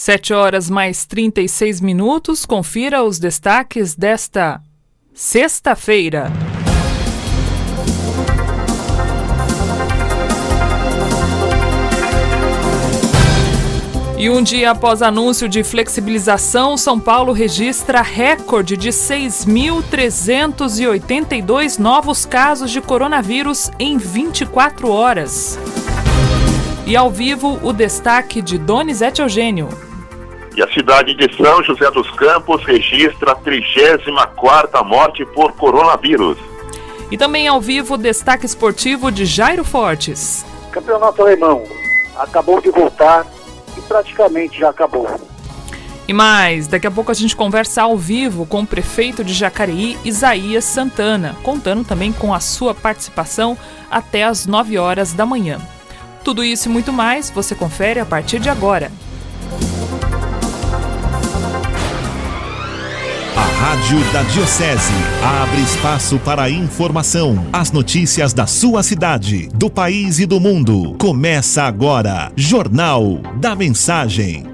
7 horas mais 36 minutos, confira os destaques desta sexta-feira. E um dia após anúncio de flexibilização, São Paulo registra recorde de 6.382 novos casos de coronavírus em 24 horas. E ao vivo, o destaque de Donizete Eugênio. E a cidade de São José dos Campos registra a 34ª morte por coronavírus. E também ao vivo, o destaque esportivo de Jairo Fortes. Campeonato alemão acabou de voltar e praticamente já acabou. E mais, daqui a pouco a gente conversa ao vivo com o prefeito de Jacareí, Isaías Santana, contando também com a sua participação até às 9 horas da manhã. Tudo isso e muito mais você confere a partir de agora. A Rádio da Diocese abre espaço para a informação, as notícias da sua cidade, do país e do mundo. Começa agora, Jornal da Mensagem.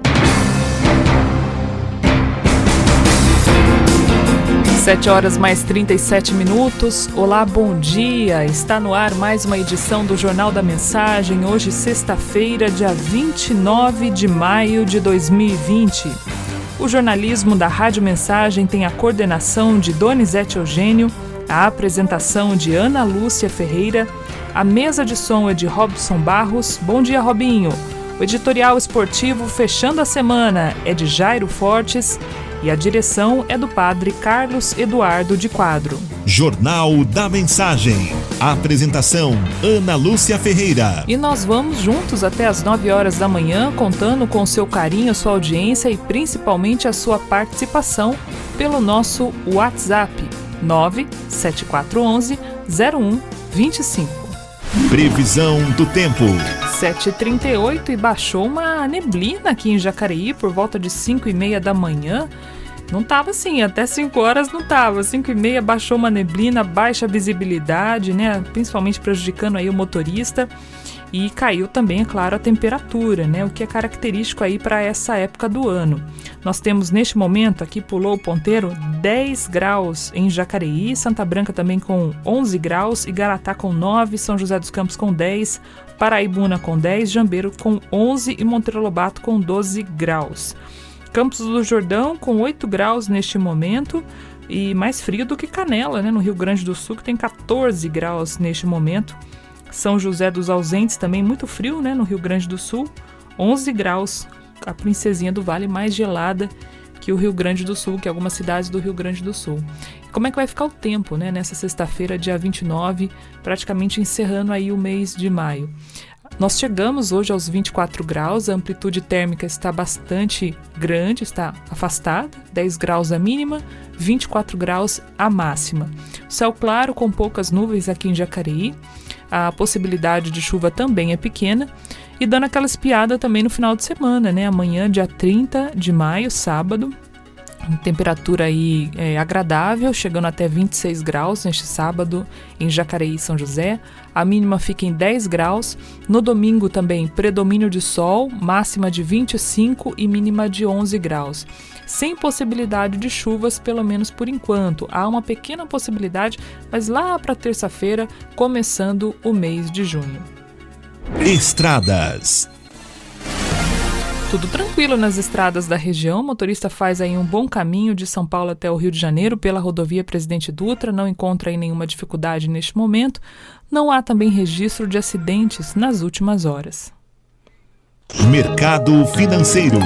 7 horas mais 37 minutos. Olá, bom dia. Está no ar mais uma edição do Jornal da Mensagem. Hoje, sexta-feira, dia 29 de maio de 2020. O jornalismo da Rádio Mensagem tem a coordenação de Donizete Eugênio, a apresentação de Ana Lúcia Ferreira, a mesa de som é de Robson Barros. Bom dia, Robinho. O editorial esportivo fechando a semana é de Jairo Fortes e a direção é do padre Carlos Eduardo de Quadro. Jornal da Mensagem. A apresentação, Ana Lúcia Ferreira. E nós vamos juntos até às 9 horas da manhã, contando com o seu carinho, sua audiência e principalmente a sua participação pelo nosso WhatsApp 97411-0125. Previsão do tempo. 7h38 e baixou uma neblina aqui em Jacareí por volta de 5h30 da manhã. Não estava assim, até 5 horas não estava. 5h30 baixou uma neblina, baixa visibilidade, né? Principalmente prejudicando aí o motorista. E caiu também, é claro, a temperatura, né? O que é característico aí para essa época do ano. Nós temos neste momento, aqui pulou o ponteiro, 10 graus em Jacareí, Santa Branca também com 11 graus, Igaratá com 9, São José dos Campos com 10, Paraibuna com 10, Jambeiro com 11 e Monteiro Lobato com 12 graus. Campos do Jordão com 8 graus neste momento e mais frio do que Canela, né? No Rio Grande do Sul, que tem 14 graus neste momento. São José dos Ausentes também muito frio, né? No Rio Grande do Sul, 11 graus. A Princesinha do Vale mais gelada que o Rio Grande do Sul, que algumas cidades do Rio Grande do Sul. Como é que vai ficar o tempo, né? Nessa sexta-feira, dia 29, praticamente encerrando aí o mês de maio. Nós chegamos hoje aos 24 graus, a amplitude térmica está bastante grande, está afastada, 10 graus a mínima, 24 graus a máxima. Céu claro com poucas nuvens aqui em Jacareí, a possibilidade de chuva também é pequena e dando aquela espiada também no final de semana, né? Amanhã, dia 30 de maio, sábado, temperatura aí agradável, chegando até 26 graus neste sábado em Jacareí e São José. A mínima fica em 10 graus. No domingo também predomínio de sol, máxima de 25 e mínima de 11 graus. Sem possibilidade de chuvas, pelo menos por enquanto. Há uma pequena possibilidade, mas lá para terça-feira, começando o mês de junho. Estradas. Tudo tranquilo nas estradas da região, o motorista faz aí um bom caminho de São Paulo até o Rio de Janeiro pela rodovia Presidente Dutra, não encontra aí nenhuma dificuldade neste momento. Não há também registro de acidentes nas últimas horas. Mercado financeiro.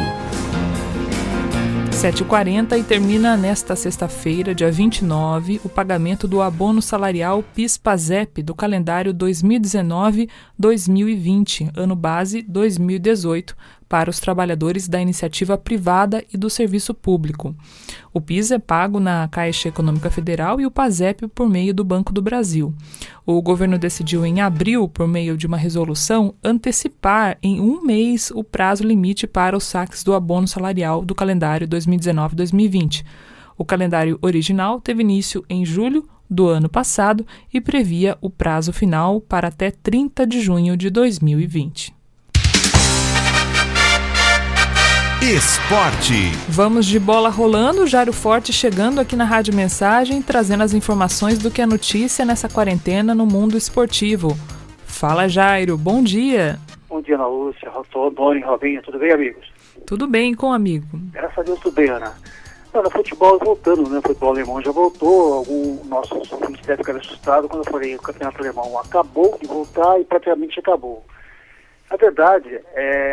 7h40 e termina nesta sexta-feira, dia 29, o pagamento do abono salarial PIS/PASEP do calendário 2019-2020, ano base 2018, para os trabalhadores da iniciativa privada e do serviço público. O PIS é pago na Caixa Econômica Federal e o PASEP por meio do Banco do Brasil. O governo decidiu em abril, por meio de uma resolução, antecipar em um mês o prazo limite para os saques do abono salarial do calendário 2019-2020. O calendário original teve início em julho do ano passado e previa o prazo final para até 30 de junho de 2020. Esporte. Vamos de bola rolando, Jairo Forte chegando aqui na Rádio Mensagem, trazendo as informações do que é notícia nessa quarentena no mundo esportivo. Fala, Jairo, bom dia. Bom dia, Ana Lúcia, Doni, Robinho, tudo bem, amigos? Tudo bem com o amigo? Graças a Deus, tudo bem, Ana. No futebol voltando, né? O futebol alemão já voltou. Algum nossos ouvintes devem ficar assustados quando eu falei que o campeonato alemão acabou de voltar e praticamente acabou. Na verdade,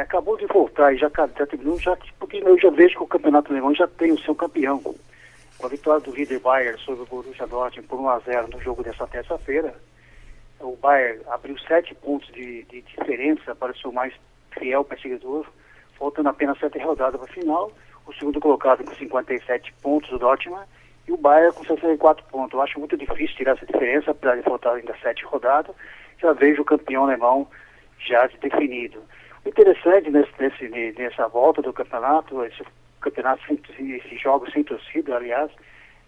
acabou de voltar e já terminou, porque eu já vejo que o campeonato alemão já tem o seu campeão. Com a vitória do líder Bayern sobre o Borussia Dortmund por 1-0 no jogo dessa terça-feira, o Bayern abriu 7 pontos de diferença para o seu mais fiel perseguidor, faltando apenas 7 rodadas para a final. O segundo colocado com 57 pontos, o Dortmund, e o Bayern com 64 pontos. Eu acho muito difícil tirar essa diferença, apesar de faltar ainda 7 rodadas. Já vejo o campeão alemão já definido. O interessante nessa volta do campeonato, esses jogos sem torcida, aliás,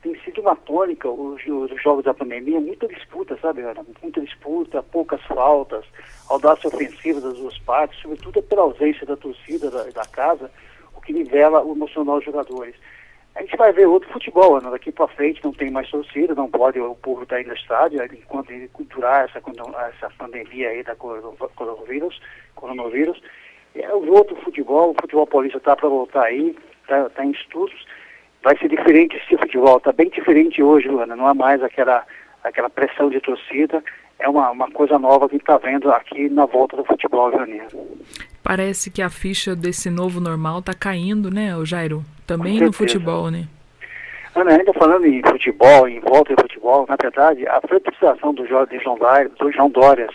tem sido uma tônica, os jogos da pandemia, muita disputa, sabe, Ana? Muita disputa, poucas faltas, audácia ofensiva das duas partes, sobretudo pela ausência da torcida da casa, o que nivela o emocional dos jogadores. A gente vai ver outro futebol, Ana. Daqui para frente não tem mais torcida, não pode o público estar aí no estádio, enquanto durar essa pandemia aí da coronavírus. O outro futebol, o futebol paulista está para voltar aí, está em estudos. Vai ser diferente esse futebol, está bem diferente hoje, Ana. Não há mais aquela pressão de torcida. É uma coisa nova que a gente está vendo aqui na volta do futebol, Janinha. Parece que a ficha desse novo normal está caindo, né, Jairo? Também no futebol, né? Ana, ainda falando em futebol, em volta do futebol, na verdade, a flexibilização do João Dórias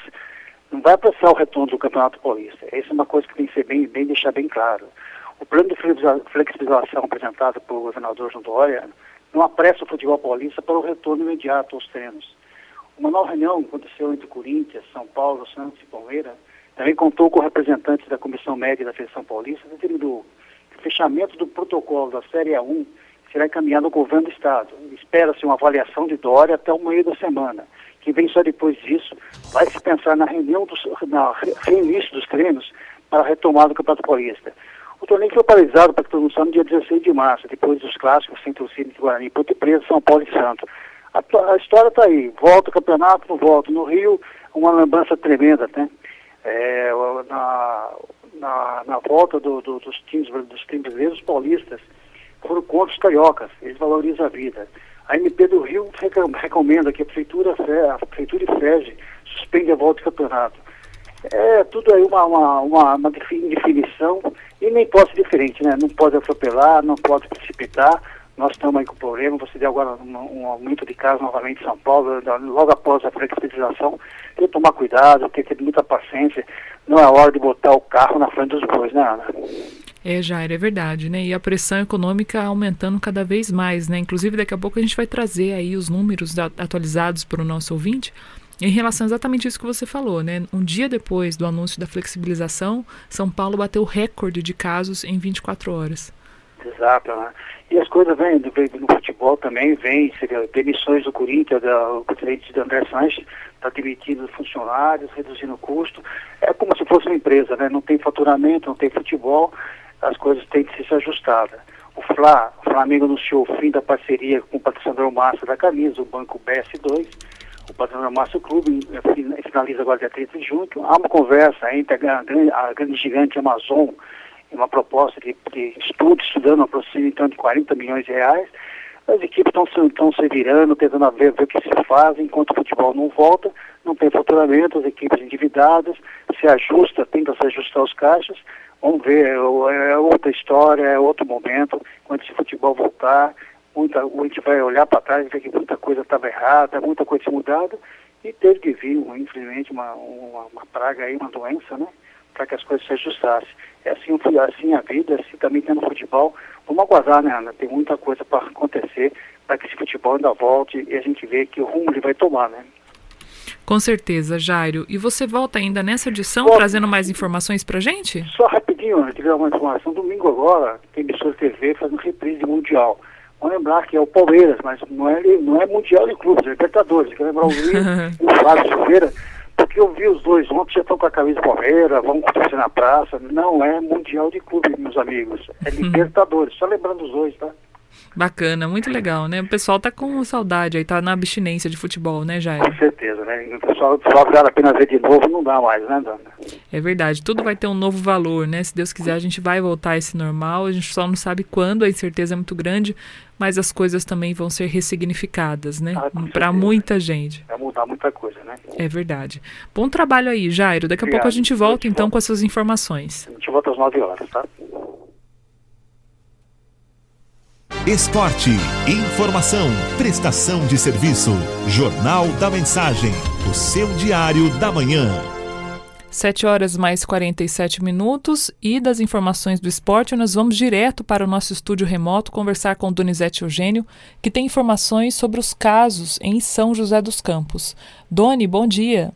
não vai apressar o retorno do Campeonato Paulista. Essa é uma coisa que tem que ser bem deixar bem claro. O plano de flexibilização apresentado pelo governador João Dória não apressa o futebol paulista para o retorno imediato aos treinos. Uma nova reunião aconteceu entre Corinthians, São Paulo, Santos e Palmeiras. Também contou com representantes da Comissão Médica da Federação Paulista, determinou que o fechamento do protocolo da Série A1 será encaminhado ao governo do Estado. Espera-se uma avaliação de Dória até o meio da semana. Que vem só depois disso, vai se pensar na reinício dos treinos para a retomada do Campeonato Paulista. O torneio foi paralisado para que todo mundo saiba no dia 16 de março, depois dos clássicos sem torcida de Guarani, Ponte Preta, São Paulo e Santos. A história está aí, volta o campeonato, não volta. No Rio, uma lambança tremenda, né? Na volta dos times brasileiros, os paulistas foram contra os cariocas, eles valorizam a vida. A MP do Rio recomenda que a Prefeitura e FEG suspende a volta do campeonato. Tudo aí uma indefinição e nem pode ser diferente, né? Não pode atropelar, não pode precipitar. Nós estamos aí com problema, você deu agora um aumento de casos novamente em São Paulo, logo após a flexibilização. Tem que tomar cuidado, tem que ter muita paciência. Não é hora de botar o carro na frente dos bois, né, Ana? Jair, é verdade, né? E a pressão econômica aumentando cada vez mais, né? Inclusive, daqui a pouco a gente vai trazer aí os números atualizados para o nosso ouvinte em relação a exatamente isso que você falou, né? Um dia depois do anúncio da flexibilização, São Paulo bateu o recorde de casos em 24 horas. Exato, né? E as coisas vêm no futebol também, demissões do Corinthians, o presidente de André Sanches está demitindo funcionários, reduzindo o custo. É como se fosse uma empresa, né? Não tem faturamento, não tem futebol, as coisas têm que ser ajustadas. O Flamengo anunciou o fim da parceria com o patrocinador Massa da camisa, o Banco BS2. O patrocinador Massa Clube finaliza agora dia 30 de junho. Há uma conversa entre a grande gigante Amazon, uma proposta de estudando uma aproximação então, de 40 milhões de reais. As equipes estão se virando, tentando ver o que se faz, enquanto o futebol não volta, não tem faturamento, as equipes endividadas, tenta se ajustar os caixas. Vamos ver, é outra história, é outro momento. Quando esse futebol voltar, a gente vai olhar para trás e ver que muita coisa estava errada, muita coisa mudada, e teve que vir, infelizmente, uma praga aí, uma doença, né? Para que as coisas se ajustassem. É assim a vida, assim também tem no futebol. Vamos aguardar, né, Ana? Tem muita coisa para acontecer para que esse futebol ainda volte e a gente vê que o rumo ele vai tomar, né? Com certeza, Jairo. E você volta ainda nessa edição trazendo mais informações pra gente? Só rapidinho, Ana, tiver uma informação. Domingo agora, tem emissora de TV fazendo reprise de Mundial. Vamos lembrar que é o Palmeiras, mas não é Mundial de clubes, é Libertadores. Quer lembrar o Flávio Silveira, porque porque eu vi os dois ontem, já estão com a camisa do Palmeiras, vão acontecer na praça. Não é Mundial de Clube, meus amigos. É Libertadores. Só lembrando os dois, tá? Bacana, muito legal, né? O pessoal tá com saudade aí, tá na abstinência de futebol, né, Jair? Com certeza, né? O pessoal vale a pena ver de novo, não dá mais, né, Dana? É verdade, tudo vai ter um novo valor, né? Se Deus quiser, a gente vai voltar a esse normal, a gente só não sabe quando, a incerteza é muito grande, mas as coisas também vão ser ressignificadas, né? Para muita gente. Vai mudar muita coisa, né? É verdade. Bom trabalho aí, Jairo. Daqui a pouco a gente volta, então, com as suas informações. A gente volta às 9 horas, tá? Esporte, informação, prestação de serviço. Jornal da Mensagem, o seu diário da manhã. 7 horas mais 47 minutos e das informações do esporte nós vamos direto para o nosso estúdio remoto conversar com Donizete Eugênio, que tem informações sobre os casos em São José dos Campos. Doni, bom dia.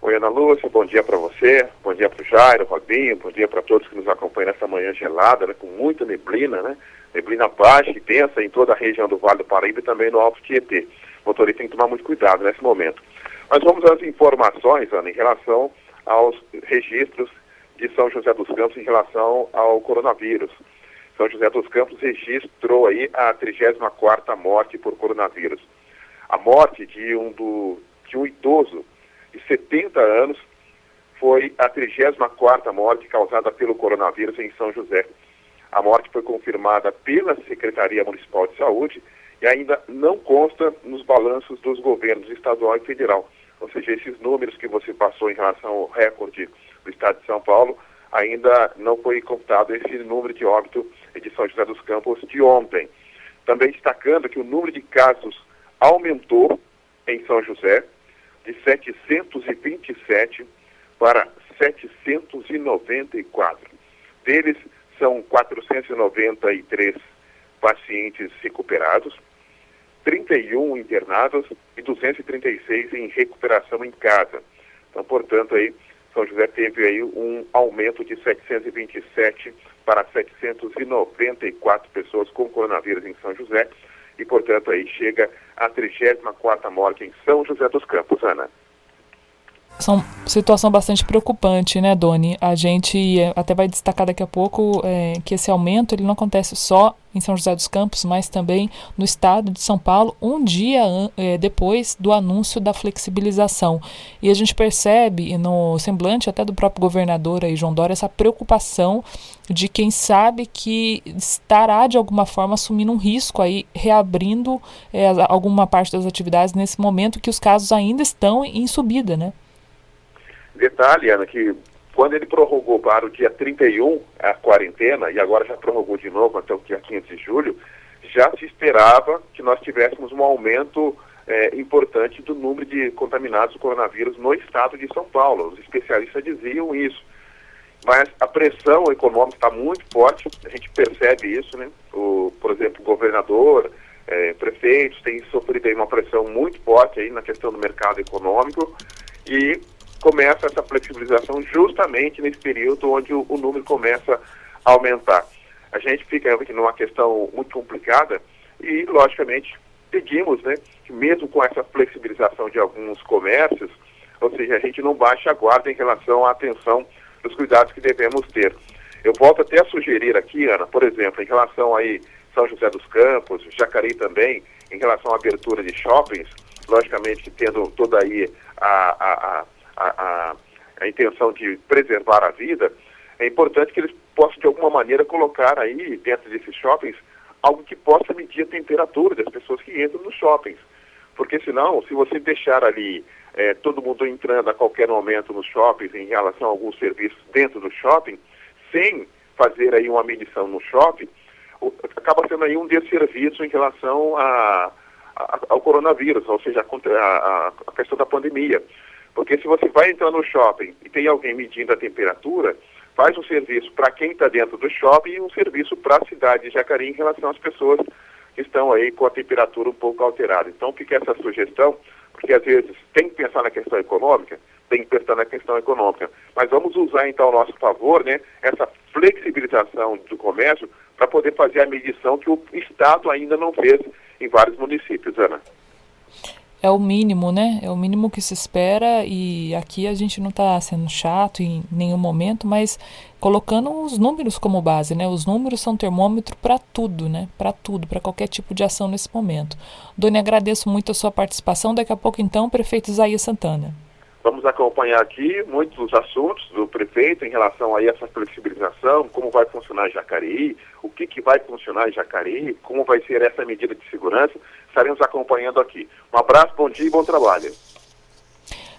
Oi, Ana Lúcia, bom dia para você, bom dia para o Jairo, Robinho, bom dia para todos que nos acompanham nessa manhã gelada, né, com muita neblina, né? Neblina baixa e densa em toda a região do Vale do Paraíba e também no Alto Tietê. O motorista tem que tomar muito cuidado nesse momento. Mas vamos às informações, Ana, em relação aos registros de São José dos Campos em relação ao coronavírus. São José dos Campos registrou aí a 34ª morte por coronavírus. A morte de um idoso de 70 anos foi a 34ª morte causada pelo coronavírus em São José. A morte foi confirmada pela Secretaria Municipal de Saúde e ainda não consta nos balanços dos governos estadual e federal. Ou seja, esses números que você passou em relação ao recorde do estado de São Paulo, ainda não foi computado esse número de óbito de São José dos Campos de ontem. Também destacando que o número de casos aumentou em São José de 727 para 794. Deles, são 493 pacientes recuperados, 31 internados e 236 em recuperação em casa. Então, portanto, aí, São José teve aí um aumento de 727 para 794 pessoas com coronavírus em São José e, portanto, aí chega a 34ª morte em São José dos Campos, Ana. São situação bastante preocupante, né, Doni? A gente até vai destacar daqui a pouco que esse aumento ele não acontece só em São José dos Campos, mas também no estado de São Paulo, um dia depois do anúncio da flexibilização. E a gente percebe no semblante até do próprio governador aí, João Dória, essa preocupação de quem sabe que estará de alguma forma assumindo um risco aí, reabrindo alguma parte das atividades nesse momento que os casos ainda estão em subida, né? Detalhe, Ana, que quando ele prorrogou para o dia 31 a quarentena, e agora já prorrogou de novo até o dia 15 de julho, já se esperava que nós tivéssemos um aumento importante do número de contaminados do coronavírus no estado de São Paulo. Os especialistas diziam isso. Mas a pressão econômica está muito forte, a gente percebe isso, né? Por exemplo, o governador, prefeitos têm sofrido aí uma pressão muito forte aí na questão do mercado econômico e começa essa flexibilização justamente nesse período onde o número começa a aumentar. A gente fica aqui numa questão muito complicada e, logicamente, pedimos, né, que mesmo com essa flexibilização de alguns comércios, ou seja, a gente não baixe a guarda em relação à atenção dos cuidados que devemos ter. Eu volto até a sugerir aqui, Ana, por exemplo, em relação aí São José dos Campos, Jacareí também, em relação à abertura de shoppings, logicamente que tendo toda aí a intenção de preservar a vida, é importante que eles possam de alguma maneira colocar aí dentro desses shoppings algo que possa medir a temperatura das pessoas que entram nos shoppings. Porque senão, se você deixar ali todo mundo entrando a qualquer momento nos shoppings em relação a alguns serviços dentro do shopping, sem fazer aí uma medição no shopping, acaba sendo aí um desserviço em relação ao coronavírus, ou seja, a questão da pandemia. Porque se você vai entrar no shopping e tem alguém medindo a temperatura, faz um serviço para quem está dentro do shopping e um serviço para a cidade de Jacareí em relação às pessoas que estão aí com a temperatura um pouco alterada. Então fica essa sugestão, porque às vezes tem que pensar na questão econômica, mas vamos usar então ao nosso favor, né, essa flexibilização do comércio para poder fazer a medição que o Estado ainda não fez em vários municípios, Ana. É o mínimo, né? É o mínimo que se espera, e aqui a gente não está sendo chato em nenhum momento, mas colocando os números como base, né? Os números são termômetro para tudo, né? Para tudo, para qualquer tipo de ação nesse momento. Doni, agradeço muito a sua participação. Daqui a pouco, então, prefeito Isaías Santana. Vamos acompanhar aqui muitos assuntos do prefeito em relação a essa flexibilização, como vai funcionar em Jacareí, o que vai funcionar em Jacareí, como vai ser essa medida de segurança. Estaremos acompanhando aqui. Um abraço, bom dia e bom trabalho.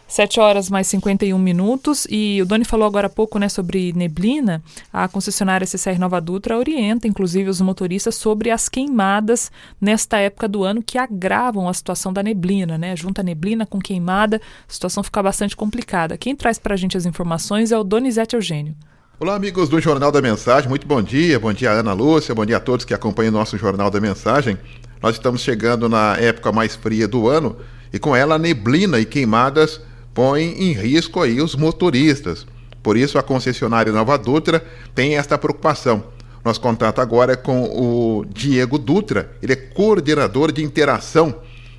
7h mais 51, e o Doni falou agora há pouco, né, sobre neblina. A concessionária CCR Nova Dutra orienta, inclusive, os motoristas sobre as queimadas nesta época do ano que agravam a situação da neblina, né? Junta neblina com queimada, a situação fica bastante complicada. Quem traz para a gente as informações é o Donizete Eugênio. Olá, amigos do Jornal da Mensagem, muito bom dia Ana Lúcia, bom dia a todos que acompanham o nosso Jornal da Mensagem. Nós estamos chegando na época mais fria do ano e com ela a neblina e queimadas põem em risco aí os motoristas. Por isso a concessionária Nova Dutra tem esta preocupação. Nosso contato agora é com o Diego Dutra, ele é coordenador de interação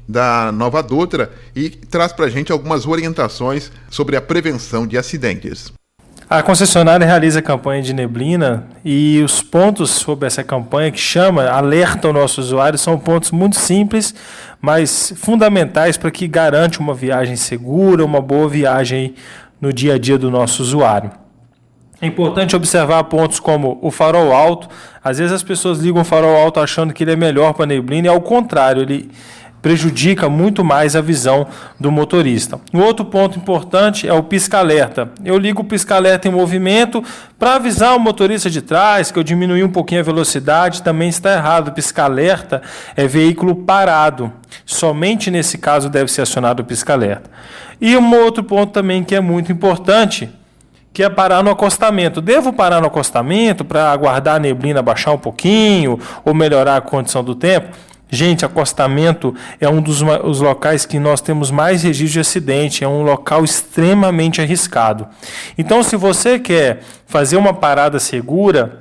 da Nova Dutra e traz para a gente algumas orientações sobre a prevenção de acidentes. A concessionária realiza campanha de neblina e os pontos sobre essa campanha que alerta o nosso usuário, são pontos muito simples, mas fundamentais para que garante uma viagem segura, uma boa viagem no dia a dia do nosso usuário. É importante observar pontos como o farol alto. Às vezes as pessoas ligam o farol alto achando que ele é melhor para neblina, e ao contrário, ele prejudica muito mais a visão do motorista. Um outro ponto importante é o pisca-alerta. Eu ligo o pisca-alerta em movimento para avisar o motorista de trás que eu diminui um pouquinho a velocidade. Também está errado. O pisca-alerta é veículo parado. Somente nesse caso deve ser acionado o pisca-alerta. E um outro ponto também que é muito importante, que é parar no acostamento. Devo parar no acostamento para aguardar a neblina baixar um pouquinho ou melhorar a condição do tempo? Gente, acostamento é um dos locais que nós temos mais registro de acidente, é um local extremamente arriscado. Então, se você quer fazer uma parada segura,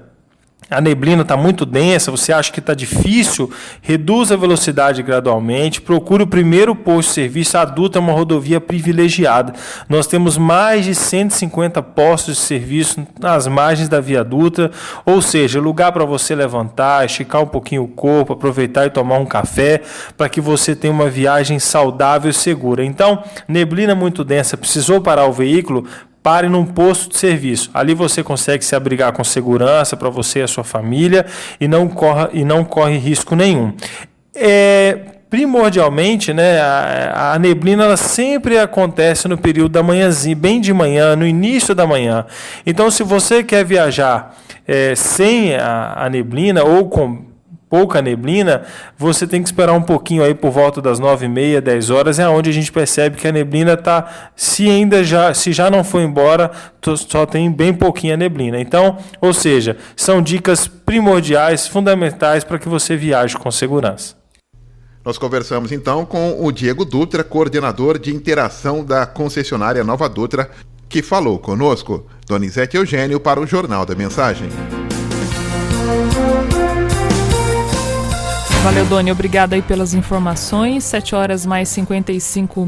a neblina está muito densa, você acha que está difícil, reduza a velocidade gradualmente, procure o primeiro posto de serviço. A Dutra é uma rodovia privilegiada. Nós temos mais de 150 postos de serviço nas margens da Via Dutra, ou seja, lugar para você levantar, esticar um pouquinho o corpo, aproveitar e tomar um café, para que você tenha uma viagem saudável e segura. Então, neblina muito densa, precisou parar o veículo? Pare num posto de serviço. Ali você consegue se abrigar com segurança para você e a sua família e não corre risco nenhum. Primordialmente, né, a neblina ela sempre acontece no período da manhãzinha, bem de manhã, no início da manhã. Então, se você quer viajar sem a neblina ou com pouca neblina, você tem que esperar um pouquinho aí por volta das 9h30, 10 horas, é onde a gente percebe que a neblina está, se já não foi embora, só tem bem pouquinha neblina. Então, ou seja, são dicas primordiais, fundamentais para que você viaje com segurança. Nós conversamos então com o Diego Dutra, coordenador de interação da concessionária Nova Dutra, que falou conosco. Donizete Eugênio para o Jornal da Mensagem. Valeu, Doni. Obrigada aí pelas informações. 7h mais 55.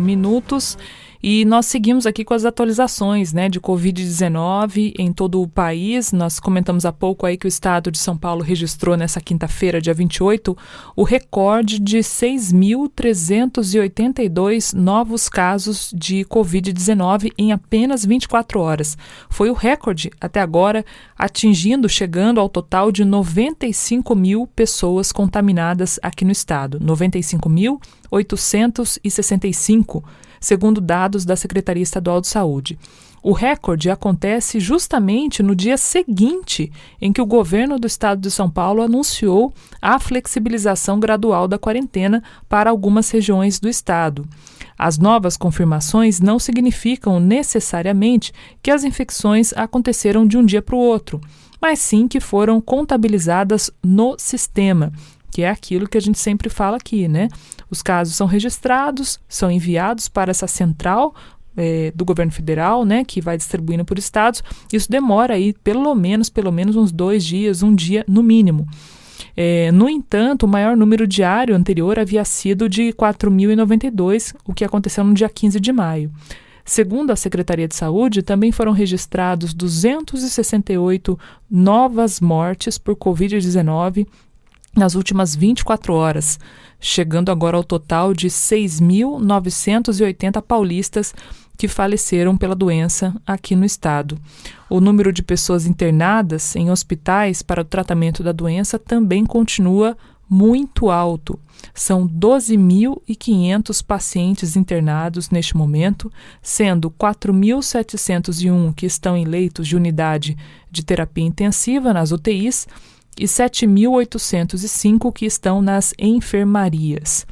E nós seguimos aqui com as atualizações, né, de Covid-19 em todo o país. Nós comentamos há pouco aí que o estado de São Paulo registrou nessa quinta-feira, dia 28, o recorde de 6.382 novos casos de Covid-19 em apenas 24 horas. Foi o recorde até agora, chegando ao total de 95 mil pessoas contaminadas aqui no estado. 95.865. Segundo dados da Secretaria Estadual de Saúde. O recorde acontece justamente no dia seguinte em que o governo do estado de São Paulo anunciou a flexibilização gradual da quarentena para algumas regiões do estado. As novas confirmações não significam necessariamente que as infecções aconteceram de um dia para o outro, mas sim que foram contabilizadas no sistema, que é aquilo que a gente sempre fala aqui, né? Os casos são registrados, são enviados para essa central do governo federal, né, que vai distribuindo por estados. Isso demora aí pelo menos uns 2 dias, um dia no mínimo. No entanto, o maior número diário anterior havia sido de 4.092, o que aconteceu no dia 15 de maio. Segundo a Secretaria de Saúde, também foram registrados 268 novas mortes por Covid-19 nas últimas 24 horas, chegando agora ao total de 6.980 paulistas que faleceram pela doença aqui no estado. O número de pessoas internadas em hospitais para o tratamento da doença também continua muito alto. São 12.500 pacientes internados neste momento, sendo 4.701 que estão em leitos de unidade de terapia intensiva nas UTIs e 7.805 que estão nas enfermarias.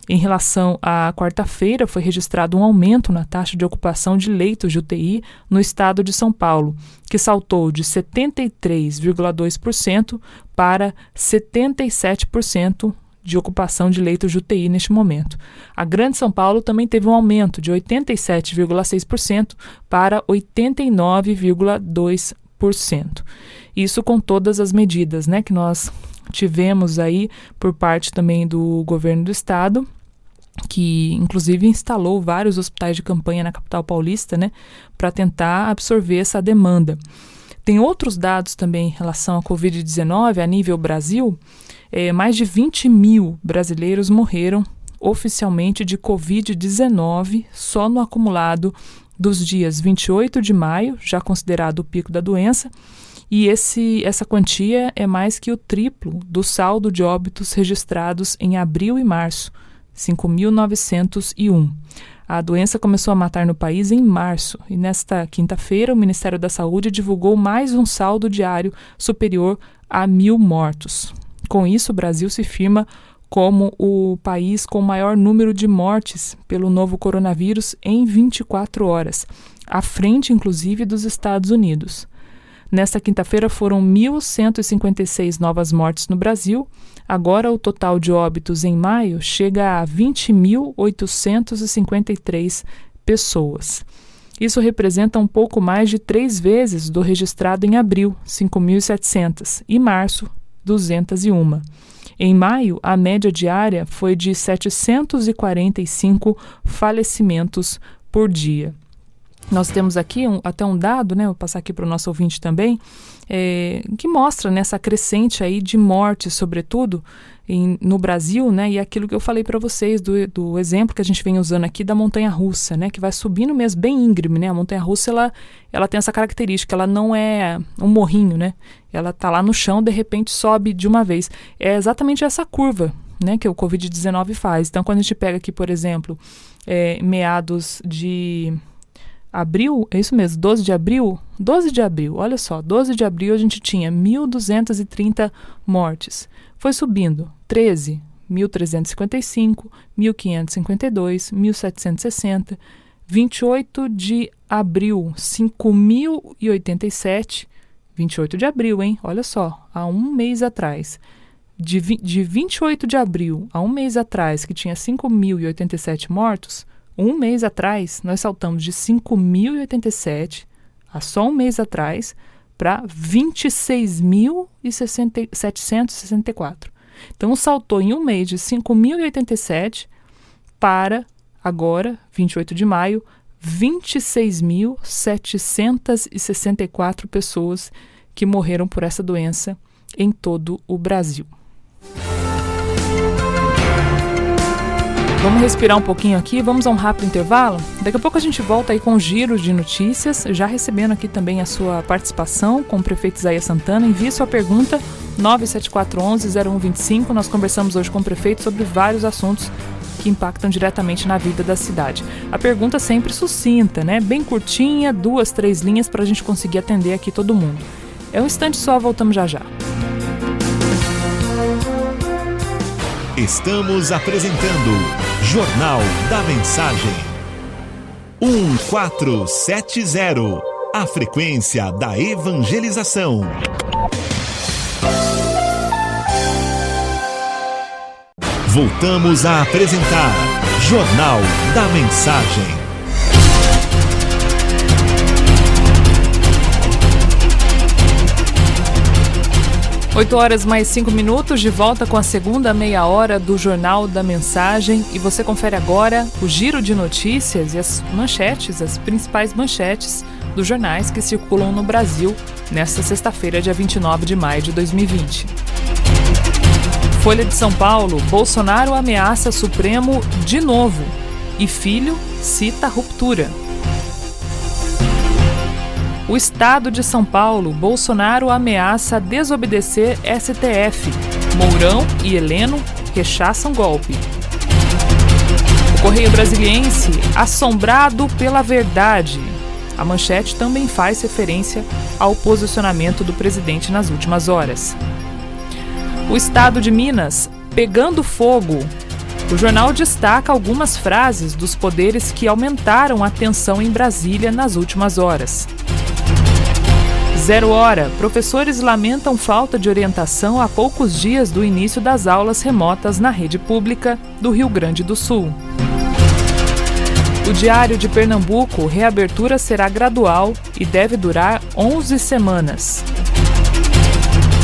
Em relação à quarta-feira, foi registrado um aumento na taxa de ocupação de leitos de UTI no estado de São Paulo, que saltou de 73,2% para 77% de ocupação de leitos de UTI neste momento. A Grande São Paulo também teve um aumento de 87,6% para 89,2%. Isso com todas as medidas, né, que nós tivemos aí por parte também do governo do estado, que inclusive instalou vários hospitais de campanha na capital paulista, né, para tentar absorver essa demanda. Tem outros dados também em relação à Covid-19 a nível Brasil. Mais de 20 mil brasileiros morreram oficialmente de Covid-19 só no acumulado dos dias 28 de maio, já considerado o pico da doença, e essa quantia é mais que o triplo do saldo de óbitos registrados em abril e março, 5.901. A doença começou a matar no país em março e nesta quinta-feira o Ministério da Saúde divulgou mais um saldo diário superior a 1.000 mortos. Com isso, o Brasil se firma como o país com maior número de mortes pelo novo coronavírus em 24 horas, à frente inclusive dos Estados Unidos. Nesta quinta-feira foram 1.156 novas mortes no Brasil. Agora o total de óbitos em maio chega a 20.853 pessoas. Isso representa um pouco mais de 3 vezes do registrado em abril, 5.700, e março, 201. Em maio, a média diária foi de 745 falecimentos por dia. Nós temos aqui até um dado, né, vou passar aqui para o nosso ouvinte também, que mostra nessa crescente aí de mortes, sobretudo no Brasil, né, e aquilo que eu falei para vocês do exemplo que a gente vem usando aqui da montanha-russa, né, que vai subindo mesmo bem íngreme, né, a montanha-russa ela tem essa característica, ela não é um morrinho, né, ela está lá no chão, de repente sobe de uma vez. É exatamente essa curva, né, que o Covid-19 faz. Então, quando a gente pega aqui, por exemplo, meados de abril, é isso mesmo, 12 de abril, olha só, 12 de abril a gente tinha 1.230 mortes. Foi subindo, 13, 1.355, 1.552, 1.760, 28 de abril, 5.087, 28 de abril, hein? Olha só, há um mês atrás. De 28 de abril a um mês atrás, que tinha 5.087 mortos, um mês atrás, nós saltamos de 5.087, há só um mês atrás, para 26.764. Então, saltou em um mês de 5.087 para, agora, 28 de maio, 26.764 pessoas que morreram por essa doença em todo o Brasil. Vamos respirar um pouquinho aqui, vamos a um rápido intervalo. Daqui a pouco a gente volta aí com giros de notícias, já recebendo aqui também a sua participação com o prefeito Isaías Santana. Envie sua pergunta, 97411-0125. Nós conversamos hoje com o prefeito sobre vários assuntos que impactam diretamente na vida da cidade. A pergunta sempre sucinta, né? Bem curtinha, 2, 3 linhas para a gente conseguir atender aqui todo mundo. É um instante só, voltamos já já. Estamos apresentando Jornal da Mensagem. 1470, a frequência da evangelização. Voltamos a apresentar Jornal da Mensagem. 8 horas mais 5 minutos, de volta com a segunda meia hora do Jornal da Mensagem. E você confere agora o giro de notícias e as manchetes, as principais manchetes dos jornais que circulam no Brasil nesta sexta-feira, dia 29 de maio de 2020. Folha de São Paulo, Bolsonaro ameaça Supremo de novo e filho cita ruptura. O Estado de São Paulo, Bolsonaro ameaça desobedecer STF. Mourão e Heleno rechaçam golpe. O Correio Brasiliense, assombrado pela verdade. A manchete também faz referência ao posicionamento do presidente nas últimas horas. O Estado de Minas, pegando fogo. O jornal destaca algumas frases dos poderes que aumentaram a tensão em Brasília nas últimas horas. 0 hora, professores lamentam falta de orientação a poucos dias do início das aulas remotas na rede pública do Rio Grande do Sul. O Diário de Pernambuco, reabertura será gradual e deve durar 11 semanas.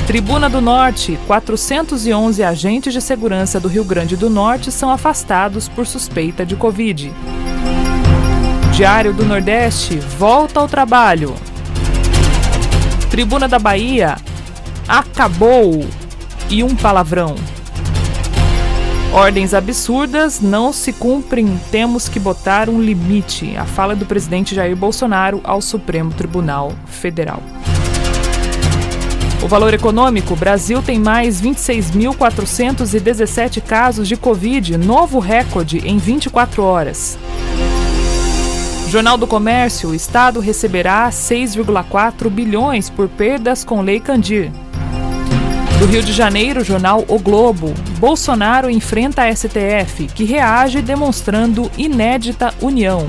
Tribuna do Norte, 411 agentes de segurança do Rio Grande do Norte são afastados por suspeita de Covid. Diário do Nordeste, volta ao trabalho. Tribuna da Bahia, acabou e um palavrão. Ordens absurdas não se cumprem, temos que botar um limite. A fala do presidente Jair Bolsonaro ao Supremo Tribunal Federal. O Valor Econômico, Brasil tem mais 26.417 casos de Covid, novo recorde em 24 horas. Jornal do Comércio, o Estado receberá 6,4 bilhões por perdas com Lei Candir. Do Rio de Janeiro, jornal O Globo, Bolsonaro enfrenta a STF, que reage demonstrando inédita união.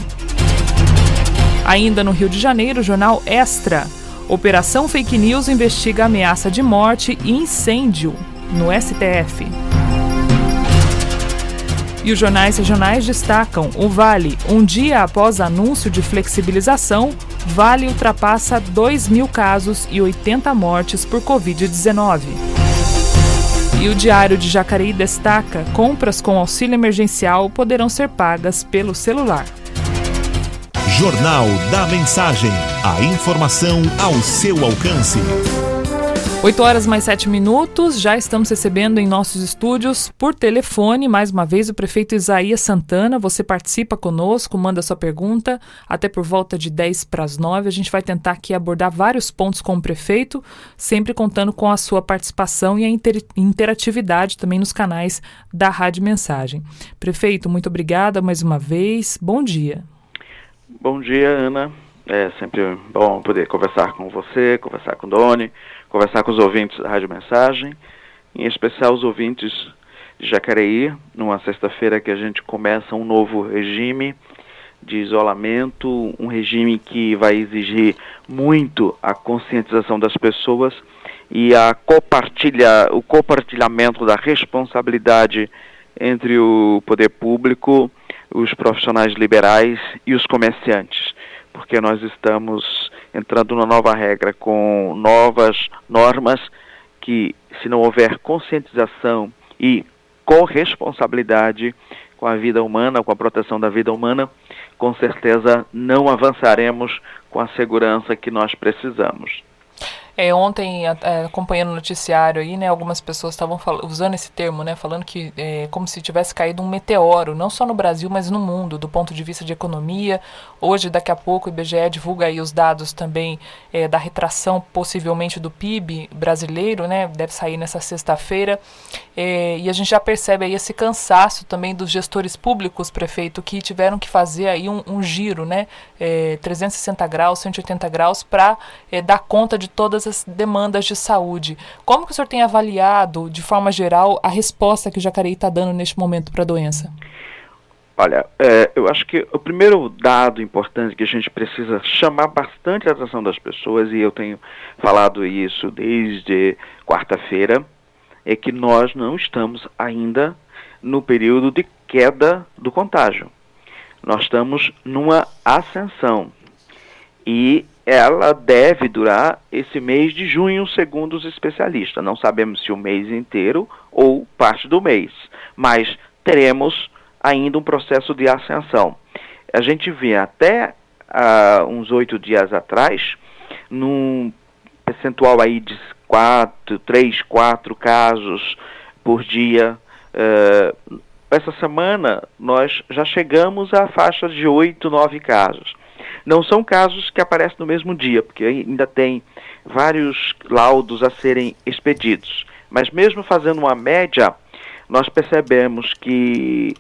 Ainda no Rio de Janeiro, jornal Extra, Operação Fake News investiga ameaça de morte e incêndio no STF. E os jornais regionais destacam o Vale. Um dia após anúncio de flexibilização, Vale ultrapassa 2.000 casos e 80 mortes por Covid-19. E o Diário de Jacareí destaca: compras com auxílio emergencial poderão ser pagas pelo celular. Jornal da Mensagem. A informação ao seu alcance. 8 horas mais 7 minutos, já estamos recebendo em nossos estúdios por telefone, mais uma vez, o prefeito Isaías Santana. Você participa conosco, manda sua pergunta, até por volta de 10 para as 9. A gente vai tentar aqui abordar vários pontos com o prefeito, sempre contando com a sua participação e a interatividade também nos canais da Rádio Mensagem. Prefeito, muito obrigada mais uma vez, bom dia. Bom dia, Ana. É sempre bom poder conversar com você, conversar com o Doni, conversar com os ouvintes da Rádio Mensagem, em especial os ouvintes de Jacareí, numa sexta-feira que a gente começa um novo regime de isolamento, um regime que vai exigir muito a conscientização das pessoas e o compartilhamento da responsabilidade entre o poder público, os profissionais liberais e os comerciantes, porque nós estamos entrando numa nova regra com novas normas que, se não houver conscientização e corresponsabilidade com a vida humana, com a proteção da vida humana, com certeza não avançaremos com a segurança que nós precisamos. Ontem, acompanhando o noticiário aí, né, algumas pessoas estavam usando esse termo, né, falando que é como se tivesse caído um meteoro, não só no Brasil, mas no mundo, do ponto de vista de economia. Hoje, daqui a pouco, o IBGE divulga aí os dados também da retração, possivelmente, do PIB brasileiro, né, deve sair nessa sexta-feira. E a gente já percebe aí esse cansaço também dos gestores públicos, prefeito, que tiveram que fazer aí um giro, né, 360 graus, 180 graus, para dar conta de todas as demandas de saúde. Como que o senhor tem avaliado, de forma geral, a resposta que o Jacareí está dando neste momento para a doença? Olha, eu acho que o primeiro dado importante que a gente precisa chamar bastante a atenção das pessoas, e eu tenho falado isso desde quarta-feira, é que nós não estamos ainda no período de queda do contágio. Nós estamos numa ascensão. E ela deve durar esse mês de junho, segundo os especialistas. Não sabemos se o mês inteiro ou parte do mês, mas teremos ainda um processo de ascensão. A gente vê até uns 8 dias atrás, num percentual aí de 3, 4 casos por dia. Essa semana nós já chegamos à faixa de 8, 9 casos. Não são casos que aparecem no mesmo dia, porque ainda tem vários laudos a serem expedidos. Mas mesmo fazendo uma média, nós percebemos que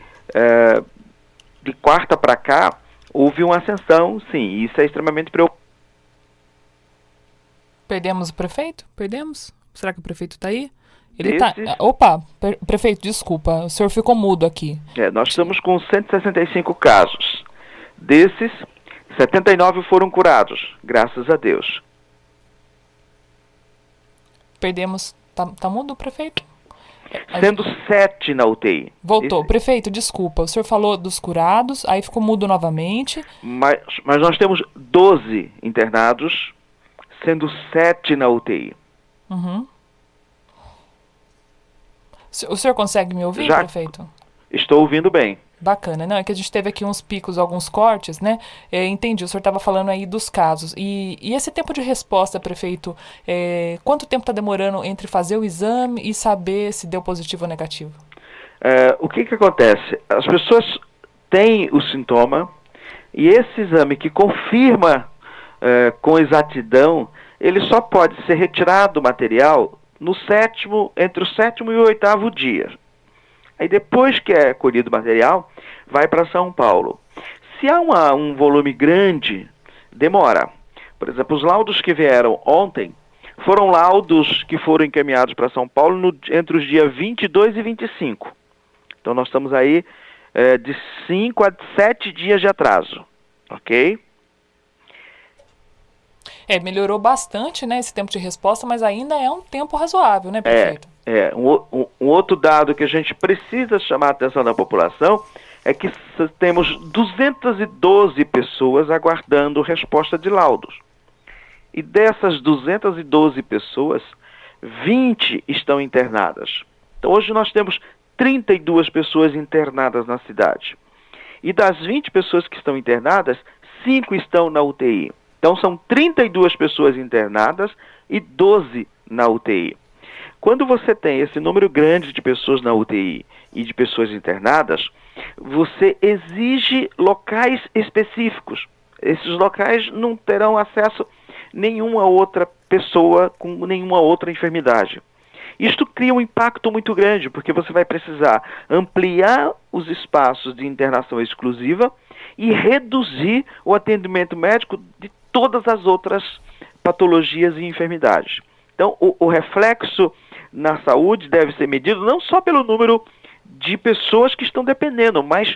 de quarta para cá houve uma ascensão, sim, e isso é extremamente preocupante. Perdemos o prefeito? Perdemos? Será que o prefeito está aí? Ele tá... Opa, prefeito, desculpa, o senhor ficou mudo aqui. Nós estamos com 165 casos. Desses, 79 foram curados, graças a Deus. Perdemos... Tá mudo o prefeito? Sendo 7 na UTI. Voltou. Prefeito, desculpa, o senhor falou dos curados, aí ficou mudo novamente. Mas nós temos 12 internados, sendo 7 na UTI. Uhum. O senhor consegue me ouvir, prefeito? Estou ouvindo bem. Bacana, não, é que a gente teve aqui uns picos, alguns cortes, né? Entendi, o senhor estava falando aí dos casos. E esse tempo de resposta, prefeito, quanto tempo está demorando entre fazer o exame e saber se deu positivo ou negativo? O que acontece? As pessoas têm o sintoma e esse exame que confirma com exatidão, ele só pode ser retirado do material entre o 7º e o 8º dia. Aí depois que é colhido o material, vai para São Paulo. Se há um volume grande, demora. Por exemplo, os laudos que vieram ontem foram laudos que foram encaminhados para São Paulo entre os dias 22 e 25. Então nós estamos aí de 5 a 7 dias de atraso, ok? Melhorou bastante, né, esse tempo de resposta, mas ainda é um tempo razoável, né, prefeito? Um outro dado que a gente precisa chamar a atenção da população é que temos 212 pessoas aguardando resposta de laudos. E dessas 212 pessoas, 20 estão internadas. Então hoje nós temos 32 pessoas internadas na cidade. E das 20 pessoas que estão internadas, 5 estão na UTI. Então são 32 pessoas internadas e 12 na UTI. Quando você tem esse número grande de pessoas na UTI e de pessoas internadas, você exige locais específicos. Esses locais não terão acesso a nenhuma outra pessoa com nenhuma outra enfermidade. Isto cria um impacto muito grande, porque você vai precisar ampliar os espaços de internação exclusiva e reduzir o atendimento médico de todas as outras patologias e enfermidades. Então, o reflexo na saúde deve ser medido não só pelo número de pessoas que estão dependendo, mas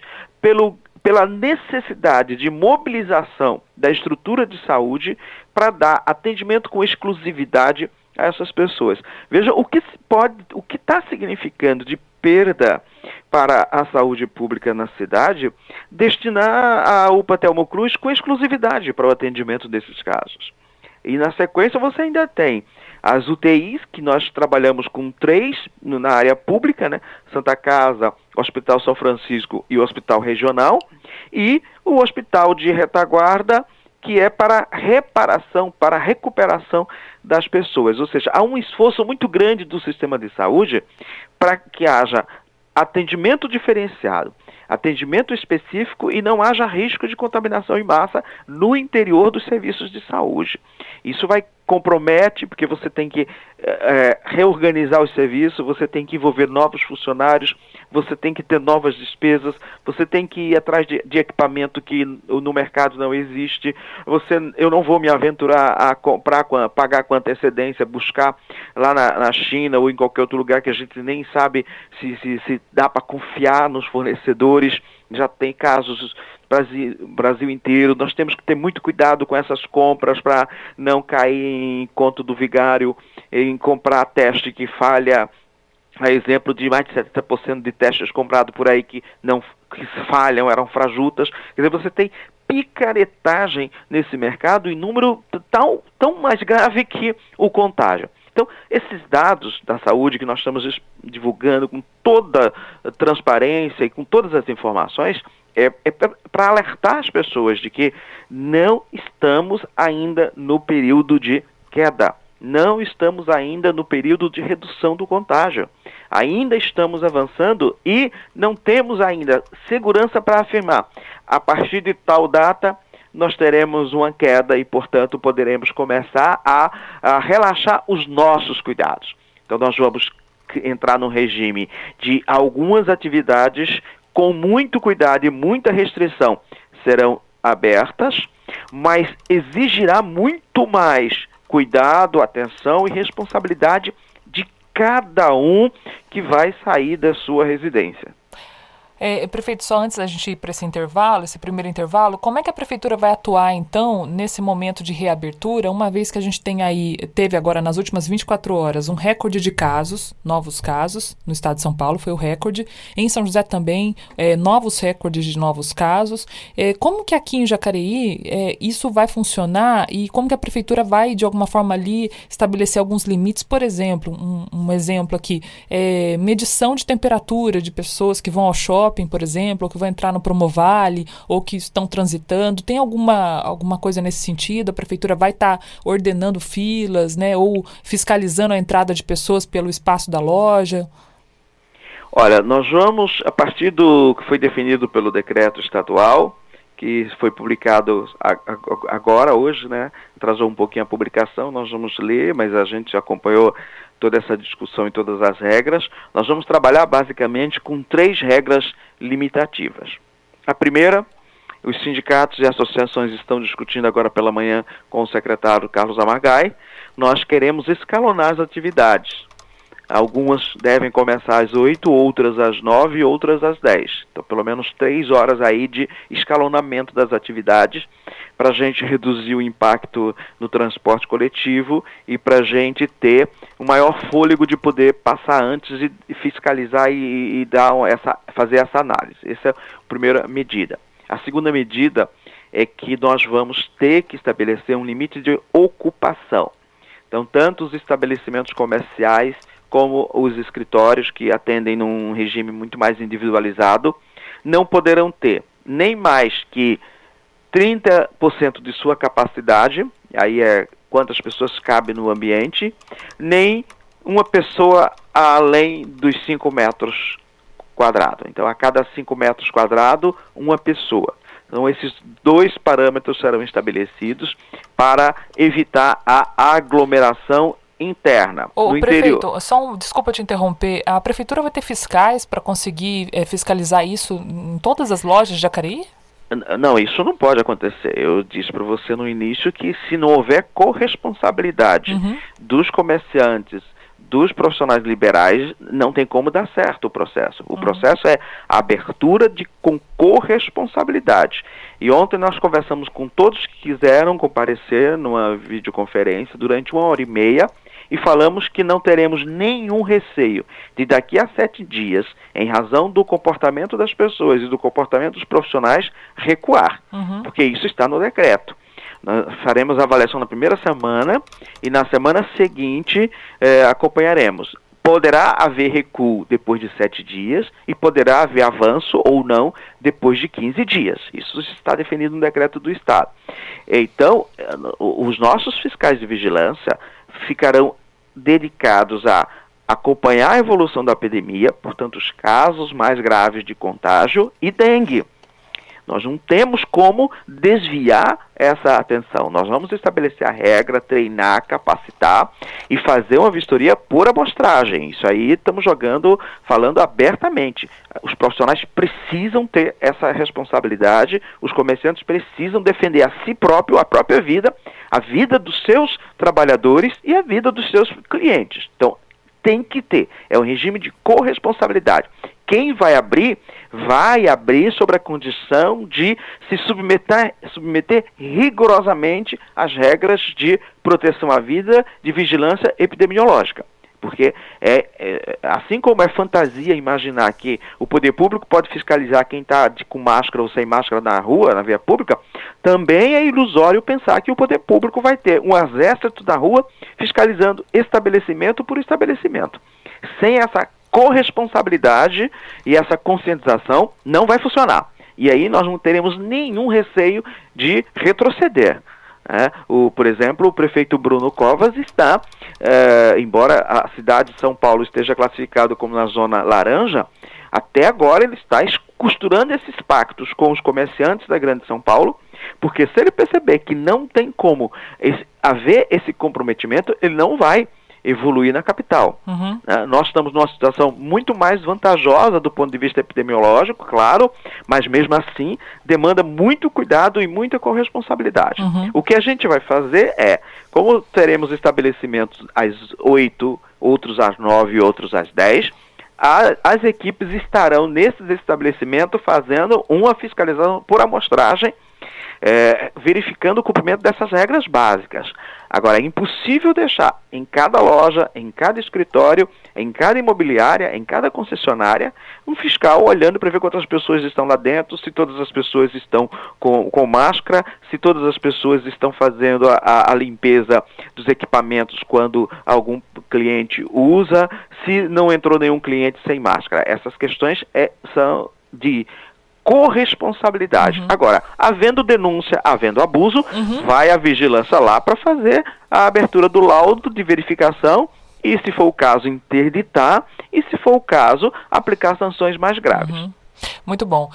pela necessidade de mobilização da estrutura de saúde para dar atendimento com exclusividade a essas pessoas. Veja o que está significando de perda para a saúde pública na cidade, destinar a UPA Telmo Cruz com exclusividade para o atendimento desses casos. E na sequência você ainda tem as UTIs, que nós trabalhamos com 3 na área pública, né? Santa Casa, Hospital São Francisco e o Hospital Regional, e o Hospital de Retaguarda, que é para reparação, para recuperação das pessoas. Ou seja, há um esforço muito grande do sistema de saúde para que haja atendimento diferenciado, atendimento específico e não haja risco de contaminação em massa no interior dos serviços de saúde. Isso compromete, porque você tem que reorganizar os serviços, você tem que envolver novos funcionários, você tem que ter novas despesas, você tem que ir atrás de equipamento que no mercado não existe. Eu não vou me aventurar a pagar com antecedência, buscar lá na China ou em qualquer outro lugar que a gente nem sabe se dá para confiar nos fornecedores. Já tem casos Brasil inteiro. Nós temos que ter muito cuidado com essas compras para não cair em conto do vigário, em comprar teste que falha. A exemplo de mais de 70% de testes comprados por aí que falham, eram frajutas. Quer dizer, você tem picaretagem nesse mercado em número tão mais grave que o contágio. Então, esses dados da saúde que nós estamos divulgando com toda transparência e com todas as informações, é para alertar as pessoas de que não estamos ainda no período de queda, não estamos ainda no período de redução do contágio. Ainda estamos avançando e não temos ainda segurança para afirmar, a partir de tal data, nós teremos uma queda e, portanto, poderemos começar a relaxar os nossos cuidados. Então, nós vamos entrar num regime de algumas atividades com muito cuidado e muita restrição serão abertas, mas exigirá muito mais cuidado, atenção e responsabilidade de cada um que vai sair da sua residência. Prefeito, só antes da gente ir para esse primeiro intervalo, como é que a Prefeitura vai atuar, então, nesse momento de reabertura, uma vez que a gente teve agora, nas últimas 24 horas, um recorde de casos, novos casos, no estado de São Paulo foi o recorde, em São José também, novos recordes de novos casos. Como que aqui em Jacareí isso vai funcionar e como que a Prefeitura vai, de alguma forma, ali estabelecer alguns limites? Por exemplo, um exemplo aqui, medição de temperatura de pessoas que vão ao shopping, por exemplo, ou que vão entrar no Promovale, ou que estão transitando. Tem alguma coisa nesse sentido? A Prefeitura vai estar ordenando filas, né, ou fiscalizando a entrada de pessoas pelo espaço da loja? Olha, nós vamos, a partir do que foi definido pelo decreto estadual, que foi publicado agora, hoje, né, atrasou um pouquinho a publicação, nós vamos ler, mas a gente acompanhou toda essa discussão e todas as regras. Nós vamos trabalhar basicamente com 3 regras limitativas. A primeira, os sindicatos e associações estão discutindo agora pela manhã com o secretário Carlos Amargai. Nós queremos escalonar as atividades. Algumas devem começar às 8, outras às 9 e outras às 10. Então, pelo menos 3 horas aí de escalonamento das atividades para a gente reduzir o impacto no transporte coletivo e para a gente ter o maior fôlego de poder passar antes e fiscalizar e fazer essa análise. Essa é a primeira medida. A segunda medida é que nós vamos ter que estabelecer um limite de ocupação. Então, tanto os estabelecimentos comerciais como os escritórios que atendem num regime muito mais individualizado, não poderão ter nem mais que 30% de sua capacidade, aí é quantas pessoas cabem no ambiente, nem uma pessoa além dos 5 metros quadrados. Então, a cada 5 metros quadrados, uma pessoa. Então, esses 2 parâmetros serão estabelecidos para evitar a aglomeração interna, no prefeito, interior. Desculpa te interromper, a Prefeitura vai ter fiscais para conseguir fiscalizar isso em todas as lojas de Jacareí? Não, isso não pode acontecer. Eu disse para você no início que se não houver corresponsabilidade dos comerciantes, dos profissionais liberais, não tem como dar certo o processo. O processo é a abertura com corresponsabilidade. E ontem nós conversamos com todos que quiseram comparecer numa videoconferência durante 1h30 e falamos que não teremos nenhum receio de daqui a 7 dias, em razão do comportamento das pessoas e do comportamento dos profissionais, recuar, porque isso está no decreto. Nós faremos a avaliação na primeira semana e na semana seguinte acompanharemos. Poderá haver recuo depois de 7 dias e poderá haver avanço ou não depois de 15 dias. Isso está definido no decreto do Estado. Então, os nossos fiscais de vigilância ficarão dedicados a acompanhar a evolução da epidemia, portanto, os casos mais graves de contágio e dengue. Nós não temos como desviar essa atenção. Nós vamos estabelecer a regra, treinar, capacitar e fazer uma vistoria por amostragem. Isso aí estamos falando abertamente. Os profissionais precisam ter essa responsabilidade, os comerciantes precisam defender a si próprio, a própria vida, a vida dos seus trabalhadores e a vida dos seus clientes. Então, tem que ter. É um regime de corresponsabilidade. Quem vai abrir sobre a condição de se submeter rigorosamente às regras de proteção à vida, de vigilância epidemiológica. Porque assim como é fantasia imaginar que o poder público pode fiscalizar quem está com máscara ou sem máscara na rua, na via pública, também é ilusório pensar que o poder público vai ter um exército da rua fiscalizando estabelecimento por estabelecimento. Sem essa corresponsabilidade e essa conscientização, não vai funcionar. E aí nós não teremos nenhum receio de retroceder. Por exemplo, o prefeito Bruno Covas está, embora a cidade de São Paulo esteja classificada como na zona laranja, até agora ele está costurando esses pactos com os comerciantes da Grande São Paulo, porque se ele perceber que não tem como haver esse comprometimento, ele não vai evoluir na capital. Uhum. Nós estamos numa situação muito mais vantajosa do ponto de vista epidemiológico, claro, mas mesmo assim demanda muito cuidado e muita corresponsabilidade. Uhum. O que a gente vai fazer como teremos estabelecimentos às 8, outros às 9 e outros às 10, as equipes estarão nesses estabelecimentos fazendo uma fiscalização por amostragem, verificando o cumprimento dessas regras básicas. Agora, é impossível deixar em cada loja, em cada escritório, em cada imobiliária, em cada concessionária, um fiscal olhando para ver quantas pessoas estão lá dentro, se todas as pessoas estão com máscara, se todas as pessoas estão fazendo a limpeza dos equipamentos quando algum cliente usa, se não entrou nenhum cliente sem máscara. Essas questões são de corresponsabilidade. Uhum. Agora, havendo denúncia, havendo abuso, vai a vigilância lá para fazer a abertura do laudo de verificação e, se for o caso, interditar e, se for o caso, aplicar sanções mais graves. Uhum. Muito bom.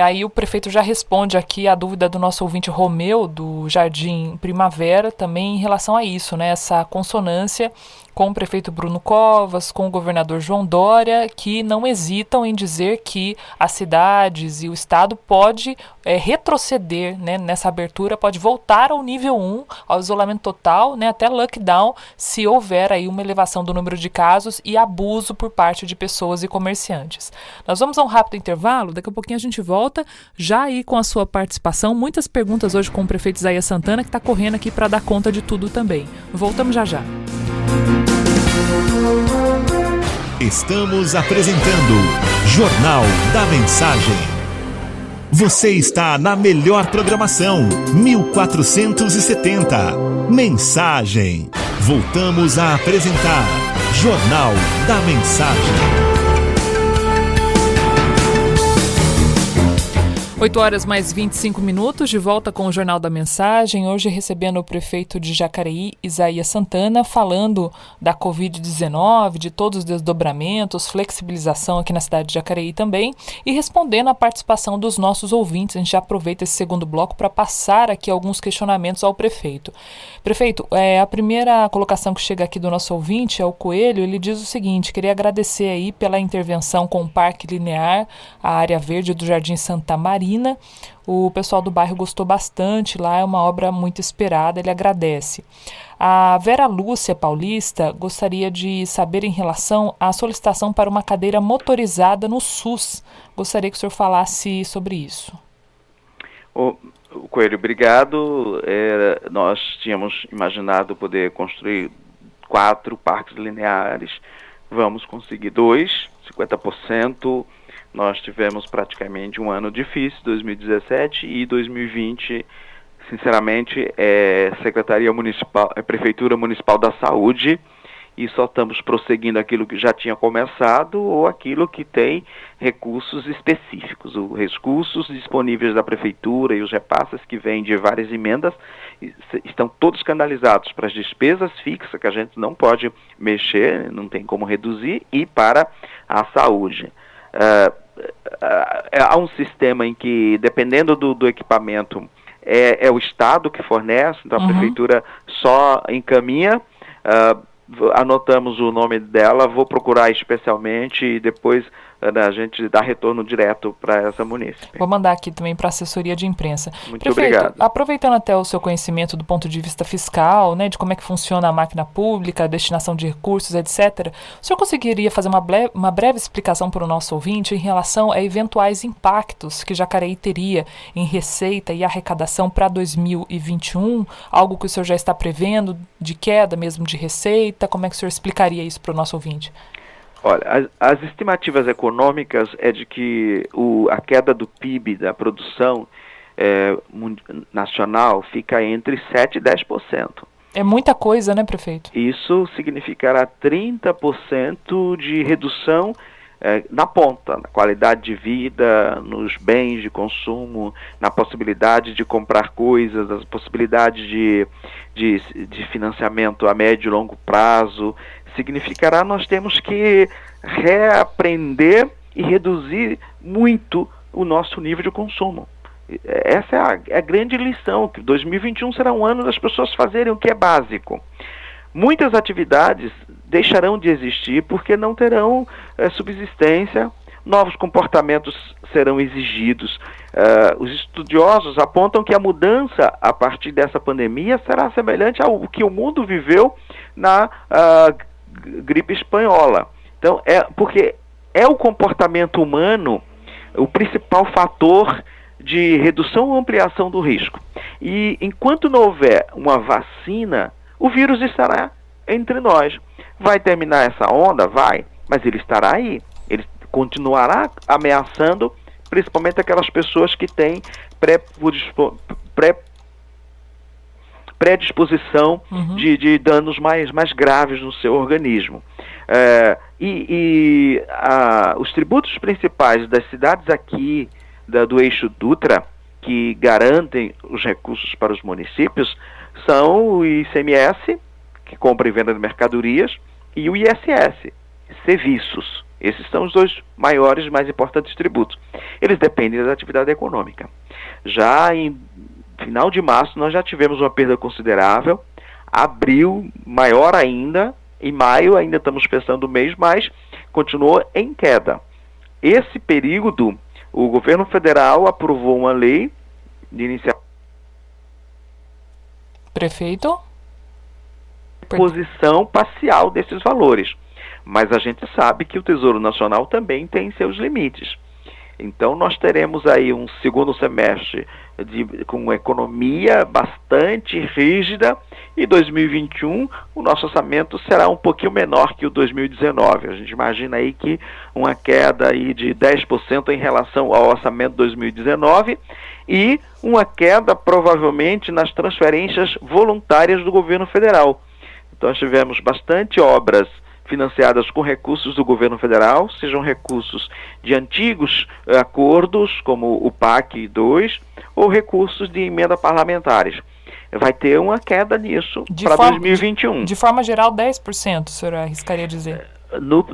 Aí o prefeito já responde aqui a dúvida do nosso ouvinte Romeu, do Jardim Primavera, também em relação a isso, né? Essa consonância com o prefeito Bruno Covas, com o governador João Dória, que não hesitam em dizer que as cidades e o estado pode retroceder, né, nessa abertura, pode voltar ao nível 1, ao isolamento total, né, até lockdown, se houver aí uma elevação do número de casos e abuso por parte de pessoas e comerciantes. Nós vamos a um rápido intervalo, daqui a pouquinho a gente volta, já aí com a sua participação, muitas perguntas hoje com o prefeito Isaías Santana, que está correndo aqui para dar conta de tudo também. Voltamos já já. Estamos apresentando Jornal da Mensagem. Você está na melhor programação, 1470. Mensagem. Voltamos a apresentar Jornal da Mensagem. 8 horas mais 25 minutos, de volta com o Jornal da Mensagem, hoje recebendo o prefeito de Jacareí, Isaías Santana, falando da Covid-19, de todos os desdobramentos, flexibilização aqui na cidade de Jacareí também, e respondendo à participação dos nossos ouvintes. A gente já aproveita esse segundo bloco para passar aqui alguns questionamentos ao prefeito. Prefeito, a primeira colocação que chega aqui do nosso ouvinte é o Coelho. Ele diz o seguinte: queria agradecer aí pela intervenção com o Parque Linear, a área verde do Jardim Santa Marina. O pessoal do bairro gostou bastante, lá é uma obra muito esperada, ele agradece. A Vera Lúcia Paulista gostaria de saber em relação à solicitação para uma cadeira motorizada no SUS. Gostaria que o senhor falasse sobre isso. Coelho, obrigado. Nós tínhamos imaginado poder construir 4 parques lineares. Vamos conseguir 2, 50%. Nós tivemos praticamente um ano difícil, 2017 e 2020, sinceramente, Secretaria Municipal, Prefeitura Municipal da Saúde, e só estamos prosseguindo aquilo que já tinha começado ou aquilo que tem recursos específicos. Os recursos disponíveis da Prefeitura e os repasses que vêm de várias emendas estão todos canalizados para as despesas fixas, que a gente não pode mexer, não tem como reduzir, e para a saúde. Há um sistema em que, dependendo do equipamento, é o Estado que fornece, então a Prefeitura só encaminha. Anotamos o nome dela, vou procurar especialmente e depois a gente dá retorno direto para essa munícipe. Vou mandar aqui também para a assessoria de imprensa. Muito Prefeito, obrigado. Aproveitando até o seu conhecimento do ponto de vista fiscal, né, de como é que funciona a máquina pública, a destinação de recursos, etc., o senhor conseguiria fazer uma breve explicação para o nosso ouvinte em relação a eventuais impactos que Jacareí teria em receita e arrecadação para 2021? Algo que o senhor já está prevendo, de queda mesmo de receita? Como é que o senhor explicaria isso para o nosso ouvinte? Olha, as estimativas econômicas é de que a queda do PIB, da produção, nacional fica entre 7% e 10%. É muita coisa, né, prefeito? Isso significará 30% de redução na ponta, na qualidade de vida, nos bens de consumo, na possibilidade de comprar coisas, as possibilidades de financiamento a médio e longo prazo. Significará nós temos que reaprender e reduzir muito o nosso nível de consumo. Essa é a grande lição, que 2021 será um ano das pessoas fazerem o que é básico. Muitas atividades deixarão de existir porque não terão subsistência, novos comportamentos serão exigidos. Os estudiosos apontam que a mudança a partir dessa pandemia será semelhante ao que o mundo viveu na gripe espanhola. Então, porque é o comportamento humano o principal fator de redução ou ampliação do risco. E enquanto não houver uma vacina, o vírus estará entre nós. Vai terminar essa onda? Vai, mas ele estará aí. Ele continuará ameaçando, principalmente aquelas pessoas que têm predisposição de danos mais graves no seu organismo. Os tributos principais das cidades aqui do eixo Dutra, que garantem os recursos para os municípios, são o ICMS, que compra e venda de mercadorias, e o ISS, serviços. Esses são os dois maiores e mais importantes tributos. Eles dependem da atividade econômica. Já em final de março nós já tivemos uma perda considerável, abril maior ainda, em maio ainda estamos pensando o mês, mas continuou em queda. Esse período, o governo federal aprovou uma lei de iniciativa. Prefeito? Posição parcial desses valores. Mas a gente sabe que o Tesouro Nacional também tem seus limites. Então nós teremos aí um segundo semestre com uma economia bastante rígida, e 2021 o nosso orçamento será um pouquinho menor que o 2019. A gente imagina aí que uma queda aí de 10% em relação ao orçamento de 2019 e uma queda provavelmente nas transferências voluntárias do governo federal. Então nós tivemos bastante obras financiadas com recursos do governo federal, sejam recursos de antigos acordos, como o PAC 2, ou recursos de emenda parlamentares. Vai ter uma queda nisso para 2021. De forma geral, 10%, o senhor arriscaria dizer? No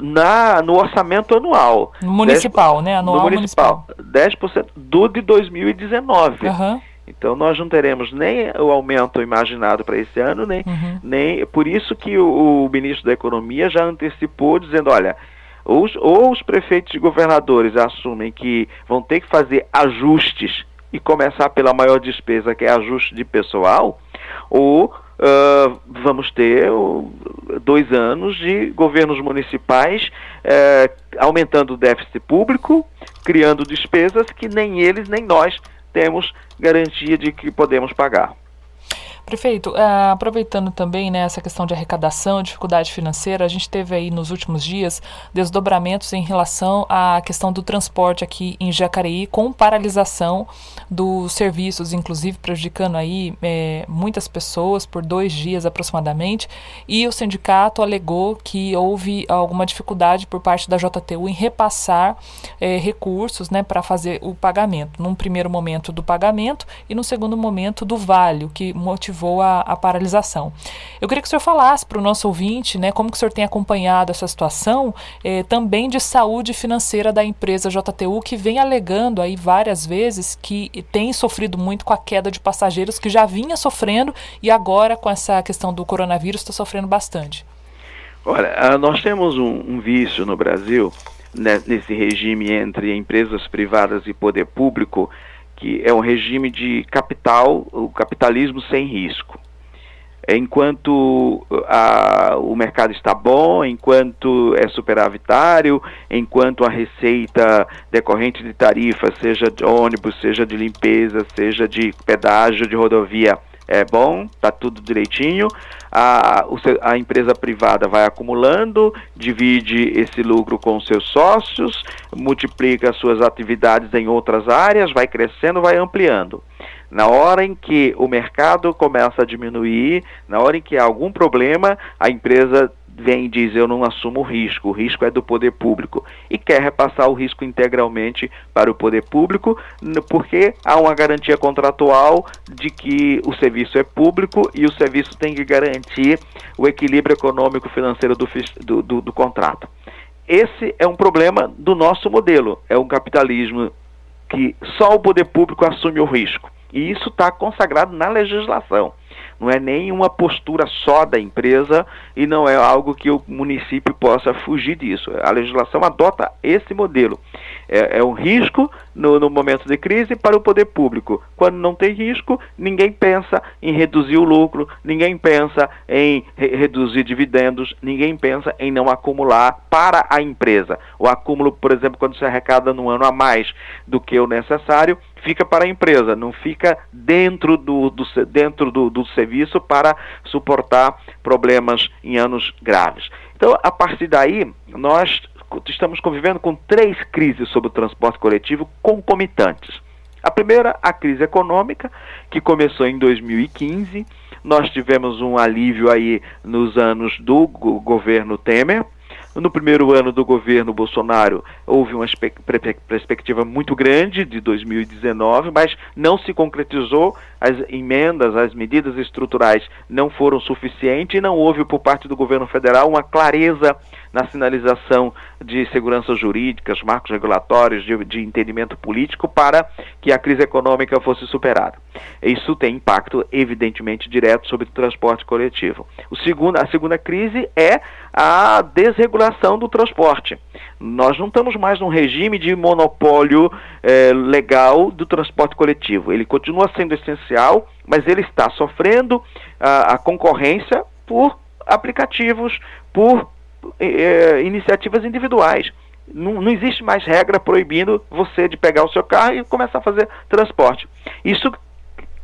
orçamento anual. Municipal, 10%, né? Anual municipal. 10% do de 2019. Aham. Então nós não teremos nem o aumento imaginado para esse ano, nem por isso que o ministro da Economia já antecipou, dizendo, olha, ou os prefeitos e governadores assumem que vão ter que fazer ajustes e começar pela maior despesa, que é ajuste de pessoal, ou vamos ter 2 anos de governos municipais aumentando o déficit público, criando despesas que nem eles nem nós temos garantia de que podemos pagar. Prefeito, aproveitando também, né, essa questão de arrecadação, dificuldade financeira, a gente teve aí nos últimos dias desdobramentos em relação à questão do transporte aqui em Jacareí, com paralisação dos serviços, inclusive prejudicando aí muitas pessoas por 2 dias aproximadamente, e o sindicato alegou que houve alguma dificuldade por parte da JTU em repassar recursos, né, para fazer o pagamento, num primeiro momento do pagamento e no segundo momento do vale, o que motivou a paralisação. Eu queria que o senhor falasse para o nosso ouvinte, né, como que o senhor tem acompanhado essa situação, também de saúde financeira da empresa JTU, que vem alegando aí várias vezes que tem sofrido muito com a queda de passageiros, que já vinha sofrendo e agora com essa questão do coronavírus está sofrendo bastante. Olha, nós temos um vício no Brasil, né, nesse regime entre empresas privadas e poder público, que é um regime de capital, o capitalismo sem risco. Enquanto o mercado está bom, enquanto é superavitário, enquanto a receita decorrente de tarifa, seja de ônibus, seja de limpeza, seja de pedágio de rodovia, é bom, está tudo direitinho, a empresa privada vai acumulando, divide esse lucro com os seus sócios, multiplica suas atividades em outras áreas, vai crescendo, vai ampliando. Na hora em que o mercado começa a diminuir, na hora em que há algum problema, a empresa vem e diz: eu não assumo o risco é do poder público, e quer repassar o risco integralmente para o poder público, porque há uma garantia contratual de que o serviço é público e o serviço tem que garantir o equilíbrio econômico financeiro do contrato. Esse é um problema do nosso modelo, é um capitalismo que só o poder público assume o risco, e isso está consagrado na legislação. Não é nenhuma postura só da empresa e não é algo que o município possa fugir disso. A legislação adota esse modelo. É um risco no momento de crise para o poder público. Quando não tem risco, ninguém pensa em reduzir o lucro, ninguém pensa em reduzir dividendos, ninguém pensa em não acumular para a empresa. O acúmulo, por exemplo, quando se arrecada num ano a mais do que o necessário, fica para a empresa, não fica dentro do serviço para suportar problemas em anos graves. Então, a partir daí, nós estamos convivendo com 3 crises sobre o transporte coletivo concomitantes. A primeira, a crise econômica, que começou em 2015. Nós tivemos um alívio aí nos anos do governo Temer. No primeiro ano do governo Bolsonaro, houve uma perspectiva muito grande de 2019, mas não se concretizou, as emendas, as medidas estruturais não foram suficientes e não houve por parte do governo federal uma clareza na sinalização de segurança jurídica, os marcos regulatórios, de entendimento político para que a crise econômica fosse superada. Isso tem impacto, evidentemente, direto sobre o transporte coletivo. A segunda crise é a desregulação do transporte. Nós não estamos mais num regime de monopólio legal do transporte coletivo. Ele continua sendo essencial, mas ele está sofrendo a concorrência por aplicativos, por iniciativas individuais. Não existe mais regra proibindo você de pegar o seu carro e começar a fazer transporte. Isso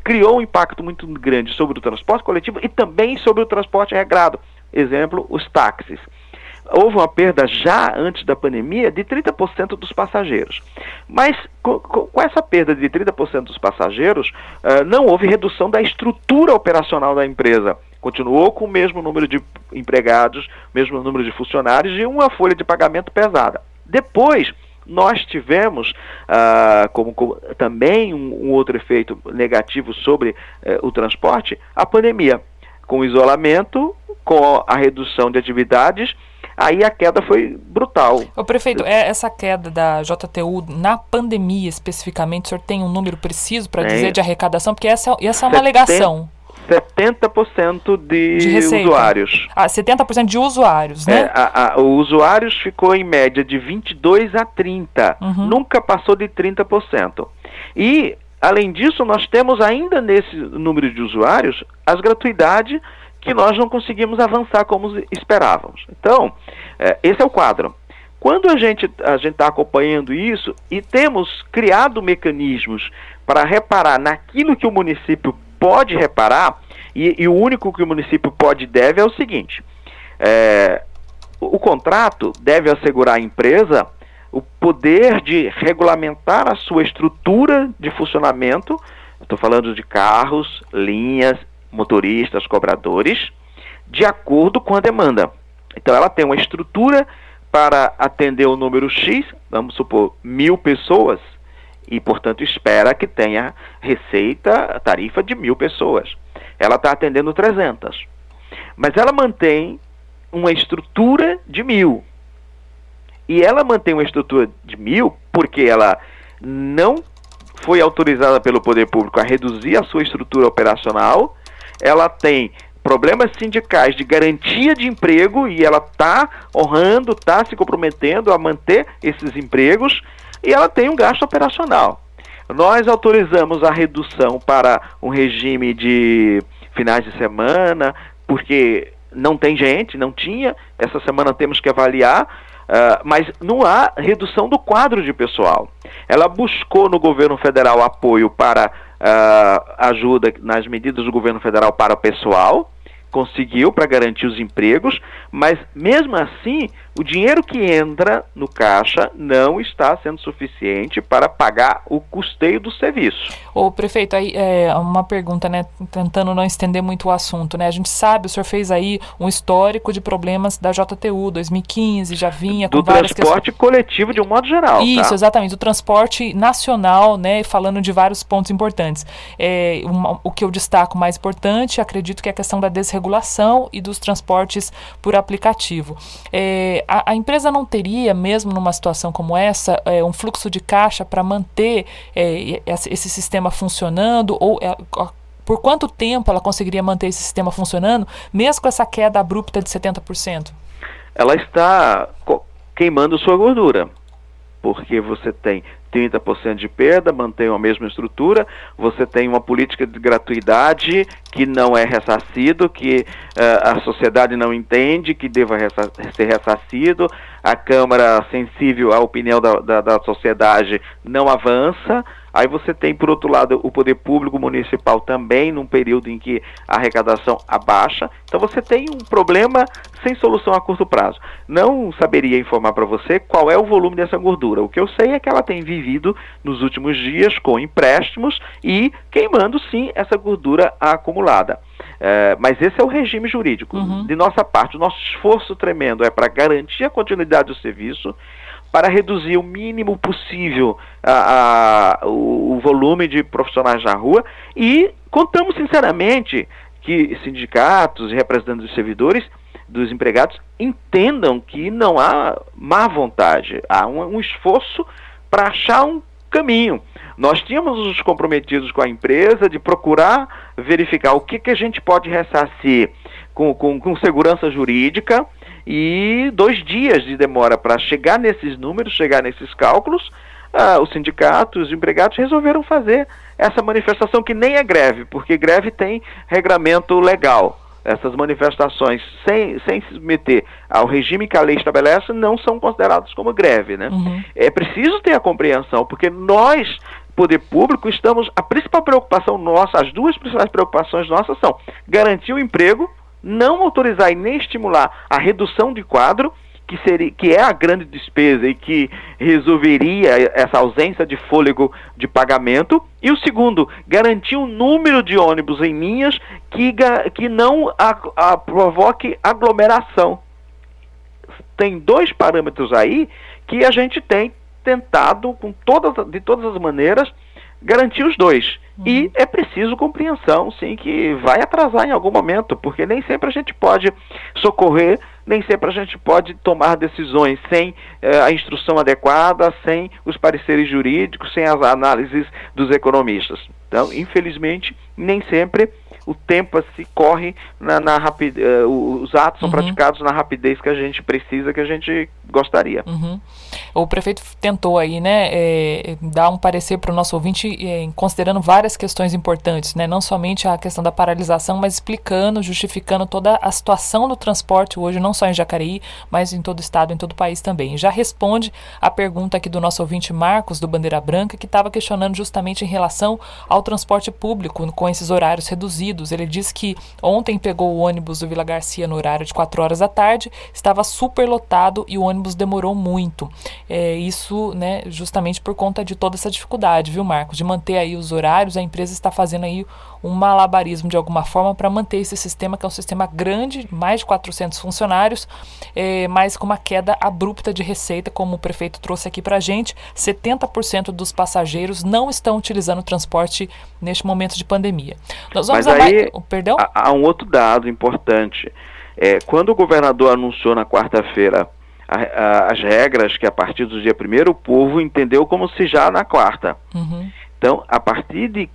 criou um impacto muito grande sobre o transporte coletivo e também sobre o transporte regrado. Exemplo, os táxis. Houve uma perda já antes da pandemia de 30% dos passageiros. Mas com essa perda de 30% dos passageiros, não houve redução da estrutura operacional da empresa. Continuou com o mesmo número de empregados, mesmo número de funcionários e uma folha de pagamento pesada. Depois, nós tivemos como também um outro efeito negativo sobre o transporte, a pandemia. Com o isolamento, com a redução de atividades, aí a queda foi brutal. Ô, prefeito, essa queda da JTU na pandemia especificamente, o senhor tem um número preciso para dizer de arrecadação? Porque essa é uma alegação. 70% de usuários. 70% de usuários, né? Os usuários ficou em média de 22 a 30. Nunca passou de 30%. E, além disso, nós temos ainda nesse número de usuários as gratuidades que nós não conseguimos avançar como esperávamos. Então, esse é o quadro. Quando a gente está acompanhando isso e temos criado mecanismos para reparar naquilo que o município pode reparar, e o único que o município pode e deve é o seguinte: o contrato deve assegurar à empresa o poder de regulamentar a sua estrutura de funcionamento. Estou falando de carros, linhas, motoristas, cobradores, de acordo com a demanda. Então ela tem uma estrutura para atender o número X, vamos supor 1.000 pessoas, e portanto espera que tenha receita, tarifa de 1.000 pessoas. Ela está atendendo 300. Mas ela mantém uma estrutura de 1.000. E ela mantém uma estrutura de 1.000 porque ela não foi autorizada pelo poder público a reduzir a sua estrutura operacional. Ela tem problemas sindicais de garantia de emprego e ela está honrando, está se comprometendo a manter esses empregos, e ela tem um gasto operacional. Nós autorizamos a redução para um regime de finais de semana, porque não tem gente, não tinha, essa semana temos que avaliar, mas não há redução do quadro de pessoal. Ela buscou no governo federal apoio para ajuda nas medidas do governo federal para o pessoal, conseguiu para garantir os empregos, mas mesmo assim o dinheiro que entra no caixa não está sendo suficiente para pagar o custeio do serviço. Ô, prefeito, aí uma pergunta, né, tentando não estender muito o assunto, né, a gente sabe, o senhor fez aí um histórico de problemas da JTU, 2015, já vinha com várias questões. Do transporte coletivo de um modo geral. Isso, tá? Exatamente, do transporte nacional, né, falando de vários pontos importantes. O que eu destaco mais importante, acredito que é a questão da desregulação e dos transportes por aplicativo. A empresa não teria, mesmo numa situação como essa, um fluxo de caixa para manter esse sistema funcionando, ou por quanto tempo ela conseguiria manter esse sistema funcionando, mesmo com essa queda abrupta de 70%? Ela está queimando sua gordura, porque você tem 30% de perda, mantém a mesma estrutura, você tem uma política de gratuidade que não é ressarcido, que a sociedade não entende que deva ser ressarcido, a Câmara, sensível à opinião da sociedade, não avança. Aí você tem, por outro lado, o poder público municipal também, num período em que a arrecadação abaixa. Então você tem um problema sem solução a curto prazo. Não saberia informar para você qual é o volume dessa gordura. O que eu sei é que ela tem vivido nos últimos dias com empréstimos e queimando, sim, essa gordura acumulada. Mas esse é o regime jurídico. De nossa parte, o nosso esforço tremendo é para garantir a continuidade do serviço, para reduzir o mínimo possível o volume de profissionais na rua, e contamos sinceramente que sindicatos e representantes dos servidores, dos empregados, entendam que não há má vontade, há um esforço para achar um caminho. Nós tínhamos os comprometidos com a empresa de procurar verificar o que a gente pode ressarcir com segurança jurídica, e 2 dias de demora para chegar nesses números, chegar nesses cálculos. Os sindicatos, os empregados resolveram fazer essa manifestação, que nem é greve, porque greve tem regramento legal. Essas manifestações, sem se submeter ao regime que a lei estabelece, não são consideradas como greve, né? É preciso ter a compreensão, porque nós, poder público, a principal preocupação nossa, as 2 principais preocupações nossas são garantir o emprego, não autorizar e nem estimular a redução de quadro, que é a grande despesa e que resolveria essa ausência de fôlego de pagamento. E o segundo, garantir um número de ônibus em linhas que não provoque aglomeração. Tem 2 parâmetros aí que a gente tem tentado, de todas as maneiras, garantir os 2. E é preciso compreensão, sim, que vai atrasar em algum momento, porque nem sempre a gente pode socorrer, nem sempre a gente pode tomar decisões sem a instrução adequada, sem os pareceres jurídicos, sem as análises dos economistas. Então, infelizmente, nem sempre o tempo se corre na rapidez, os atos são praticados na rapidez que a gente precisa, que a gente gostaria. O prefeito tentou aí, né, dar um parecer para o nosso ouvinte, considerando várias questões importantes, né, não somente a questão da paralisação, mas explicando, justificando toda a situação do transporte hoje, não só em Jacareí, mas em todo o estado, em todo o país também. Já responde a pergunta aqui do nosso ouvinte Marcos, do Bandeira Branca, que estava questionando justamente em relação ao transporte público, com esses horários reduzidos. Ele disse que ontem pegou o ônibus do Vila Garcia no horário de 4 horas da tarde, estava super lotado e o ônibus demorou muito. Isso, né, justamente por conta de toda essa dificuldade, viu, Marcos? De manter aí os horários, a empresa está fazendo aí um malabarismo de alguma forma para manter esse sistema, que é um sistema grande, mais de 400 funcionários, mas com uma queda abrupta de receita, como o prefeito trouxe aqui para a gente. 70% dos passageiros não estão utilizando o transporte neste momento de pandemia. Nós vamos Perdão? Há um outro dado importante. Quando o governador anunciou na quarta-feira as regras, que a partir do dia 1º o povo entendeu como se já na quarta. Então, a partir de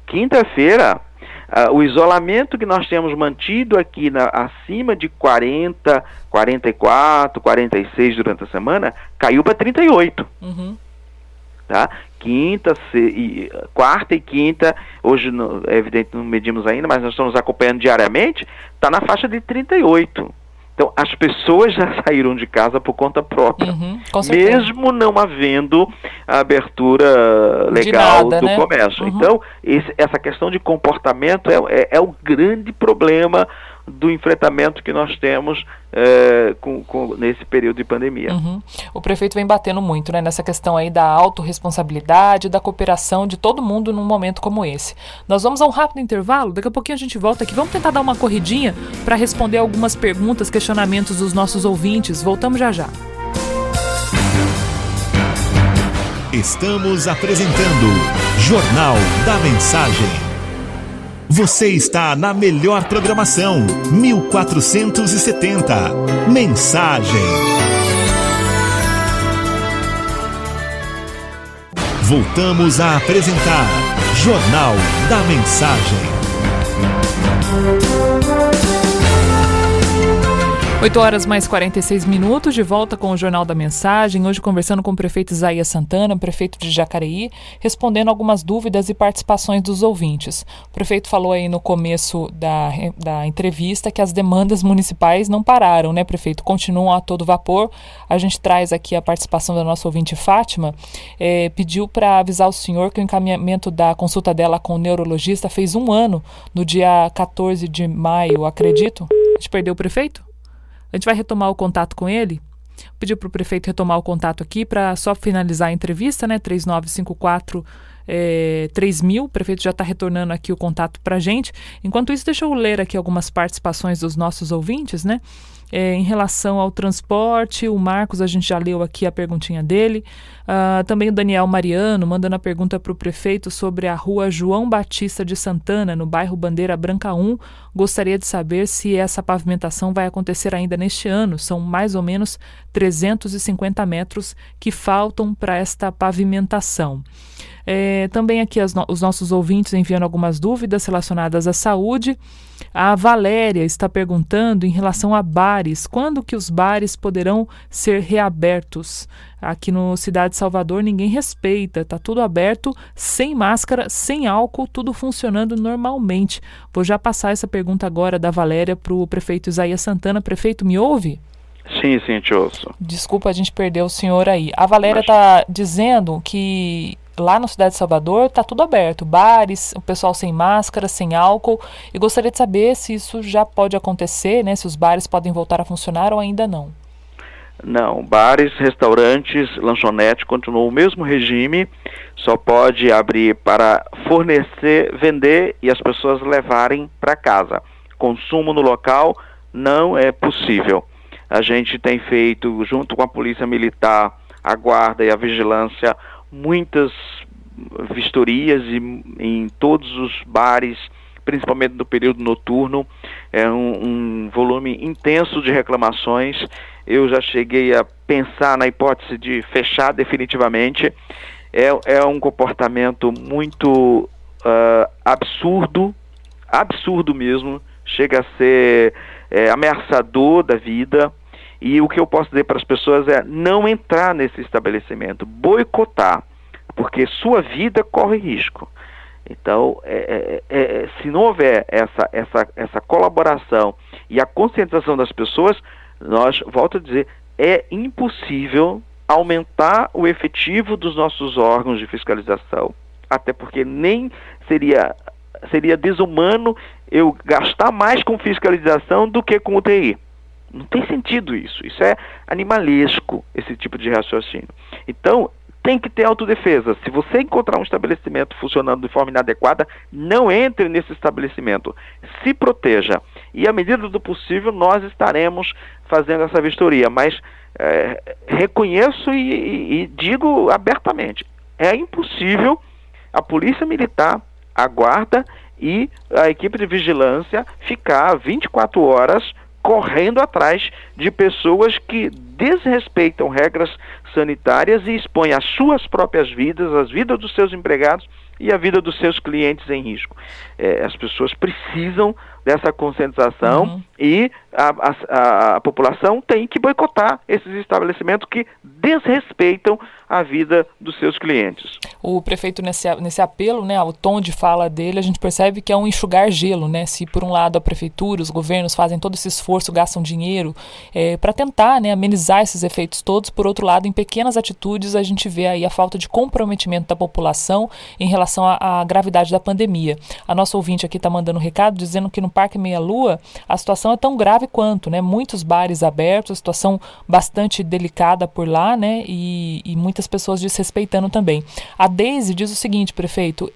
quinta-feira, o isolamento que nós temos mantido aqui acima de 40, 44, 46 durante a semana, caiu para 38. Tá? Quarta e quinta, hoje é evidente não medimos ainda, mas nós estamos acompanhando diariamente, está na faixa de 38. Então, as pessoas já saíram de casa por conta própria, com certeza. Mesmo não havendo a abertura legal nada, do né? comércio. Então, essa questão de comportamento é o grande problema do enfrentamento que nós temos nesse período de pandemia. O prefeito vem batendo muito, né, nessa questão aí da autorresponsabilidade, da cooperação de todo mundo num momento como esse. Nós vamos a um rápido intervalo, daqui a pouquinho a gente volta aqui. Vamos tentar dar uma corridinha para responder algumas perguntas, questionamentos dos nossos ouvintes. Voltamos já já. Estamos apresentando Jornal da Mensagem. Você está na melhor programação, 1470. Mensagem. Voltamos a apresentar Jornal da Mensagem. 8h mais 46, de volta com o Jornal da Mensagem, hoje conversando com o prefeito Isaías Santana, prefeito de Jacareí, respondendo algumas dúvidas e participações dos ouvintes. O prefeito falou aí no começo da entrevista que as demandas municipais não pararam, né, prefeito? Continuam a todo vapor. A gente traz aqui a participação da nossa ouvinte Fátima, pediu para avisar o senhor que o encaminhamento da consulta dela com o neurologista fez 1 ano, no dia 14 de maio, acredito? A gente perdeu o prefeito? A gente vai retomar o contato com ele. Pedi para o prefeito retomar o contato aqui para só finalizar a entrevista, né? 3954-3000. O prefeito já está retornando aqui o contato para a gente. Enquanto isso, deixa eu ler aqui algumas participações dos nossos ouvintes, né? Em relação ao transporte, o Marcos, a gente já leu aqui a perguntinha dele. Também o Daniel Mariano, mandando a pergunta para o prefeito sobre a rua João Batista de Santana, no bairro Bandeira Branca 1. Gostaria de saber se essa pavimentação vai acontecer ainda neste ano. São mais ou menos 350 metros que faltam para esta pavimentação. Também aqui os nossos ouvintes enviando algumas dúvidas relacionadas à saúde. A Valéria está perguntando em relação a bares. Quando que os bares poderão ser reabertos? Aqui no Cidade de Salvador ninguém respeita, está tudo aberto, sem máscara, sem álcool, tudo funcionando normalmente. Vou já passar essa pergunta agora da Valéria para o prefeito Isaías Santana. Prefeito, me ouve? Sim, te ouço. Desculpa, a gente perdeu o senhor aí. A Valéria está dizendo que lá na Cidade de Salvador está tudo aberto, bares, o pessoal sem máscara, sem álcool, e gostaria de saber se isso já pode acontecer, né? Se os bares podem voltar a funcionar ou ainda não. Não, bares, restaurantes, lanchonetes continuam o mesmo regime, só pode abrir para fornecer, vender e as pessoas levarem para casa. Consumo no local não é possível. A gente tem feito, junto com a Polícia Militar, a Guarda e a Vigilância, muitas vistorias em todos os bares, principalmente no período noturno. É um volume intenso de reclamações. Eu já cheguei a pensar na hipótese de fechar definitivamente. É um comportamento muito absurdo mesmo, chega a ser ameaçador da vida. E o que eu posso dizer para as pessoas é não entrar nesse estabelecimento, boicotar, porque sua vida corre risco. Então, se não houver essa colaboração e a conscientização das pessoas, nós, volto a dizer, é impossível aumentar o efetivo dos nossos órgãos de fiscalização, até porque nem seria desumano eu gastar mais com fiscalização do que com UTI. Não tem sentido isso. Isso é animalesco, esse tipo de raciocínio. Então, tem que ter autodefesa. Se você encontrar um estabelecimento funcionando de forma inadequada, não entre nesse estabelecimento. Se proteja. E, à medida do possível, nós estaremos fazendo essa vistoria. Mas reconheço e digo abertamente, é impossível a Polícia Militar, a Guarda e a equipe de vigilância ficar 24 horas correndo atrás de pessoas que desrespeitam regras sanitárias e expõem as suas próprias vidas, as vidas dos seus empregados, e a vida dos seus clientes em risco. As pessoas precisam dessa conscientização e a população tem que boicotar esses estabelecimentos que desrespeitam a vida dos seus clientes. O prefeito, nesse apelo, né, o tom de fala dele, a gente percebe que é um enxugar gelo, né? Se por um lado a prefeitura, os governos fazem todo esse esforço, gastam dinheiro para tentar, né, amenizar esses efeitos todos, por outro lado, em pequenas atitudes a gente vê aí a falta de comprometimento da população em relação à gravidade da pandemia. A nossa ouvinte aqui está mandando um recado dizendo que no Parque Meia Lua a situação é tão grave quanto, né? Muitos bares abertos, situação bastante delicada por lá, né? E muitas pessoas desrespeitando também. A Deise diz o seguinte, prefeito,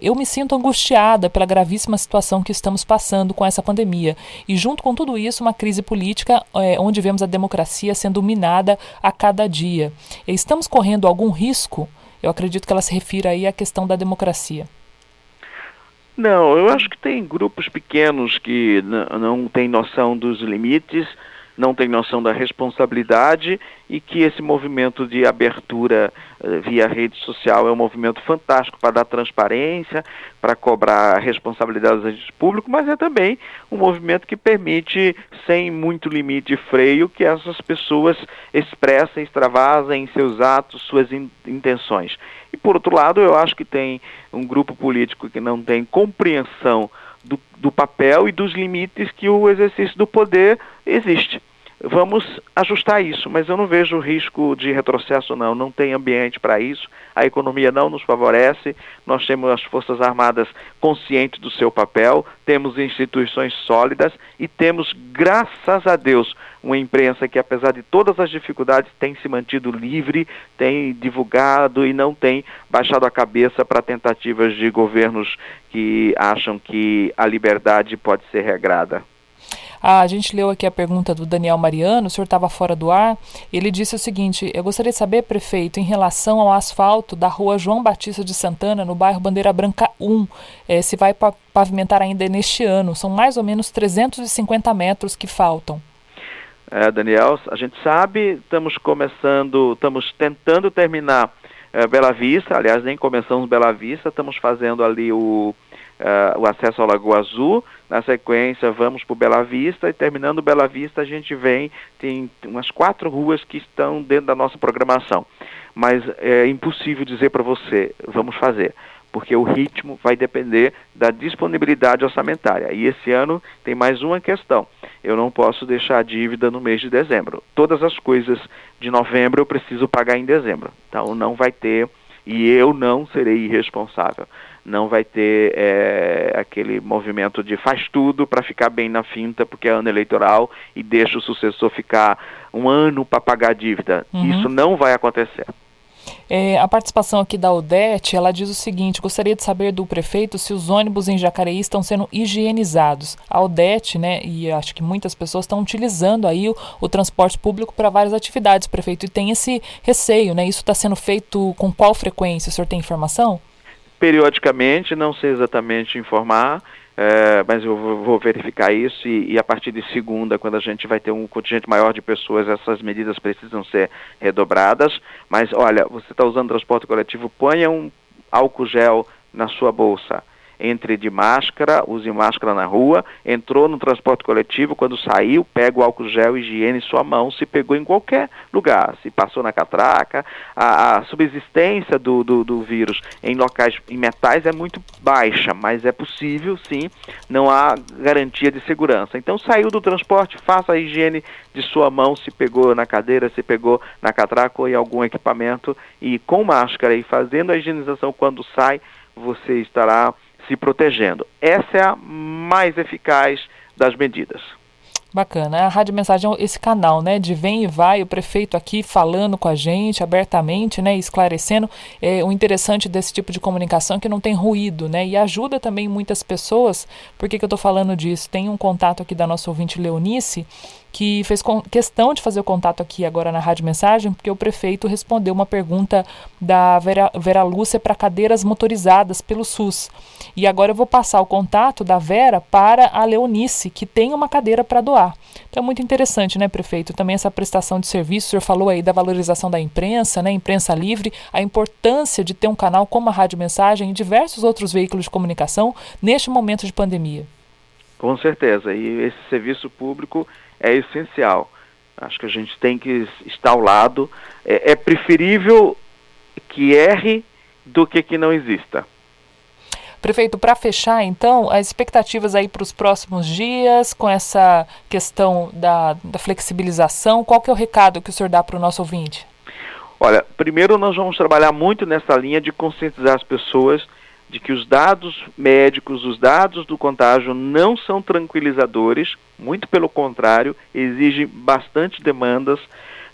eu me sinto angustiada pela gravíssima situação que estamos passando com essa pandemia e junto com tudo isso uma crise política onde vemos a democracia sendo minada a cada dia. Estamos correndo algum risco? Eu acredito que ela se refira aí à questão da democracia. Não, eu acho que tem grupos pequenos que não têm noção dos limites, não têm noção da responsabilidade e que esse movimento de abertura via rede social é um movimento fantástico para dar transparência, para cobrar responsabilidades do agente público, mas é também um movimento que permite, sem muito limite e freio, que essas pessoas expressem, extravasem seus atos, suas intenções. E por outro lado, eu acho que tem um grupo político que não tem compreensão do papel e dos limites que o exercício do poder existe. Vamos ajustar isso, mas eu não vejo risco de retrocesso não tem ambiente para isso, a economia não nos favorece, nós temos as Forças Armadas conscientes do seu papel, temos instituições sólidas e temos, graças a Deus, uma imprensa que apesar de todas as dificuldades tem se mantido livre, tem divulgado e não tem baixado a cabeça para tentativas de governos que acham que a liberdade pode ser regrada. A gente leu aqui a pergunta do Daniel Mariano, o senhor estava fora do ar, ele disse o seguinte, eu gostaria de saber, prefeito, em relação ao asfalto da rua João Batista de Santana, no bairro Bandeira Branca 1, se vai pavimentar ainda neste ano, são mais ou menos 350 metros que faltam. Daniel, a gente sabe, estamos tentando terminar Bela Vista, aliás, nem começamos Bela Vista, estamos fazendo ali o acesso ao Lagoa Azul, na sequência vamos para o Bela Vista e terminando Bela Vista a gente tem umas 4 ruas que estão dentro da nossa programação, mas é impossível dizer para você, vamos fazer, porque o ritmo vai depender da disponibilidade orçamentária e esse ano tem mais uma questão, eu não posso deixar a dívida no mês de dezembro, todas as coisas de novembro eu preciso pagar em dezembro, então não vai ter, e eu não serei irresponsável, não vai ter aquele movimento de faz tudo para ficar bem na finta, porque é ano eleitoral e deixa o sucessor ficar um ano para pagar a dívida. Isso não vai acontecer. A participação aqui da Odete, ela diz o seguinte, gostaria de saber do prefeito se os ônibus em Jacareí estão sendo higienizados. A Odete, né, e acho que muitas pessoas estão utilizando aí o transporte público para várias atividades, prefeito, e tem esse receio, né, isso está sendo feito com qual frequência? O senhor tem informação? Periodicamente, não sei exatamente informar, mas eu vou verificar isso e a partir de segunda, quando a gente vai ter um contingente maior de pessoas, essas medidas precisam ser redobradas. Mas olha, você está usando transporte coletivo, ponha um álcool gel na sua bolsa. Entre de máscara, use máscara na rua, entrou no transporte coletivo, quando saiu, pega o álcool gel, higiene sua mão, se pegou em qualquer lugar, se passou na catraca, a subsistência do vírus em locais, em metais é muito baixa, mas é possível sim, não há garantia de segurança. Então saiu do transporte, faça a higiene de sua mão, se pegou na cadeira, se pegou na catraca ou em algum equipamento e com máscara e fazendo a higienização quando sai, você estará se protegendo. Essa é a mais eficaz das medidas. Bacana. A Rádio Mensagem é esse canal, né, de vem e vai, o prefeito aqui falando com a gente abertamente, né, esclarecendo. O interessante desse tipo de comunicação é que não tem ruído, né, e ajuda também muitas pessoas. Por que eu estou falando disso? Tem um contato aqui da nossa ouvinte Leonice, que fez questão de fazer o contato aqui agora na Rádio Mensagem, porque o prefeito respondeu uma pergunta da Vera Lúcia para cadeiras motorizadas pelo SUS. E agora eu vou passar o contato da Vera para a Leonice, que tem uma cadeira para doar. Então é muito interessante, né, prefeito? Também essa prestação de serviço, o senhor falou aí da valorização da imprensa, né, imprensa livre, a importância de ter um canal como a Rádio Mensagem e diversos outros veículos de comunicação neste momento de pandemia. Com certeza, e esse serviço público é essencial. Acho que a gente tem que estar ao lado. É preferível que erre do que não exista. Prefeito, para fechar, então, as expectativas aí para os próximos dias, com essa questão da flexibilização, qual que é o recado que o senhor dá para o nosso ouvinte? Olha, primeiro nós vamos trabalhar muito nessa linha de conscientizar as pessoas de que os dados médicos, os dados do contágio não são tranquilizadores, muito pelo contrário, exigem bastante demandas.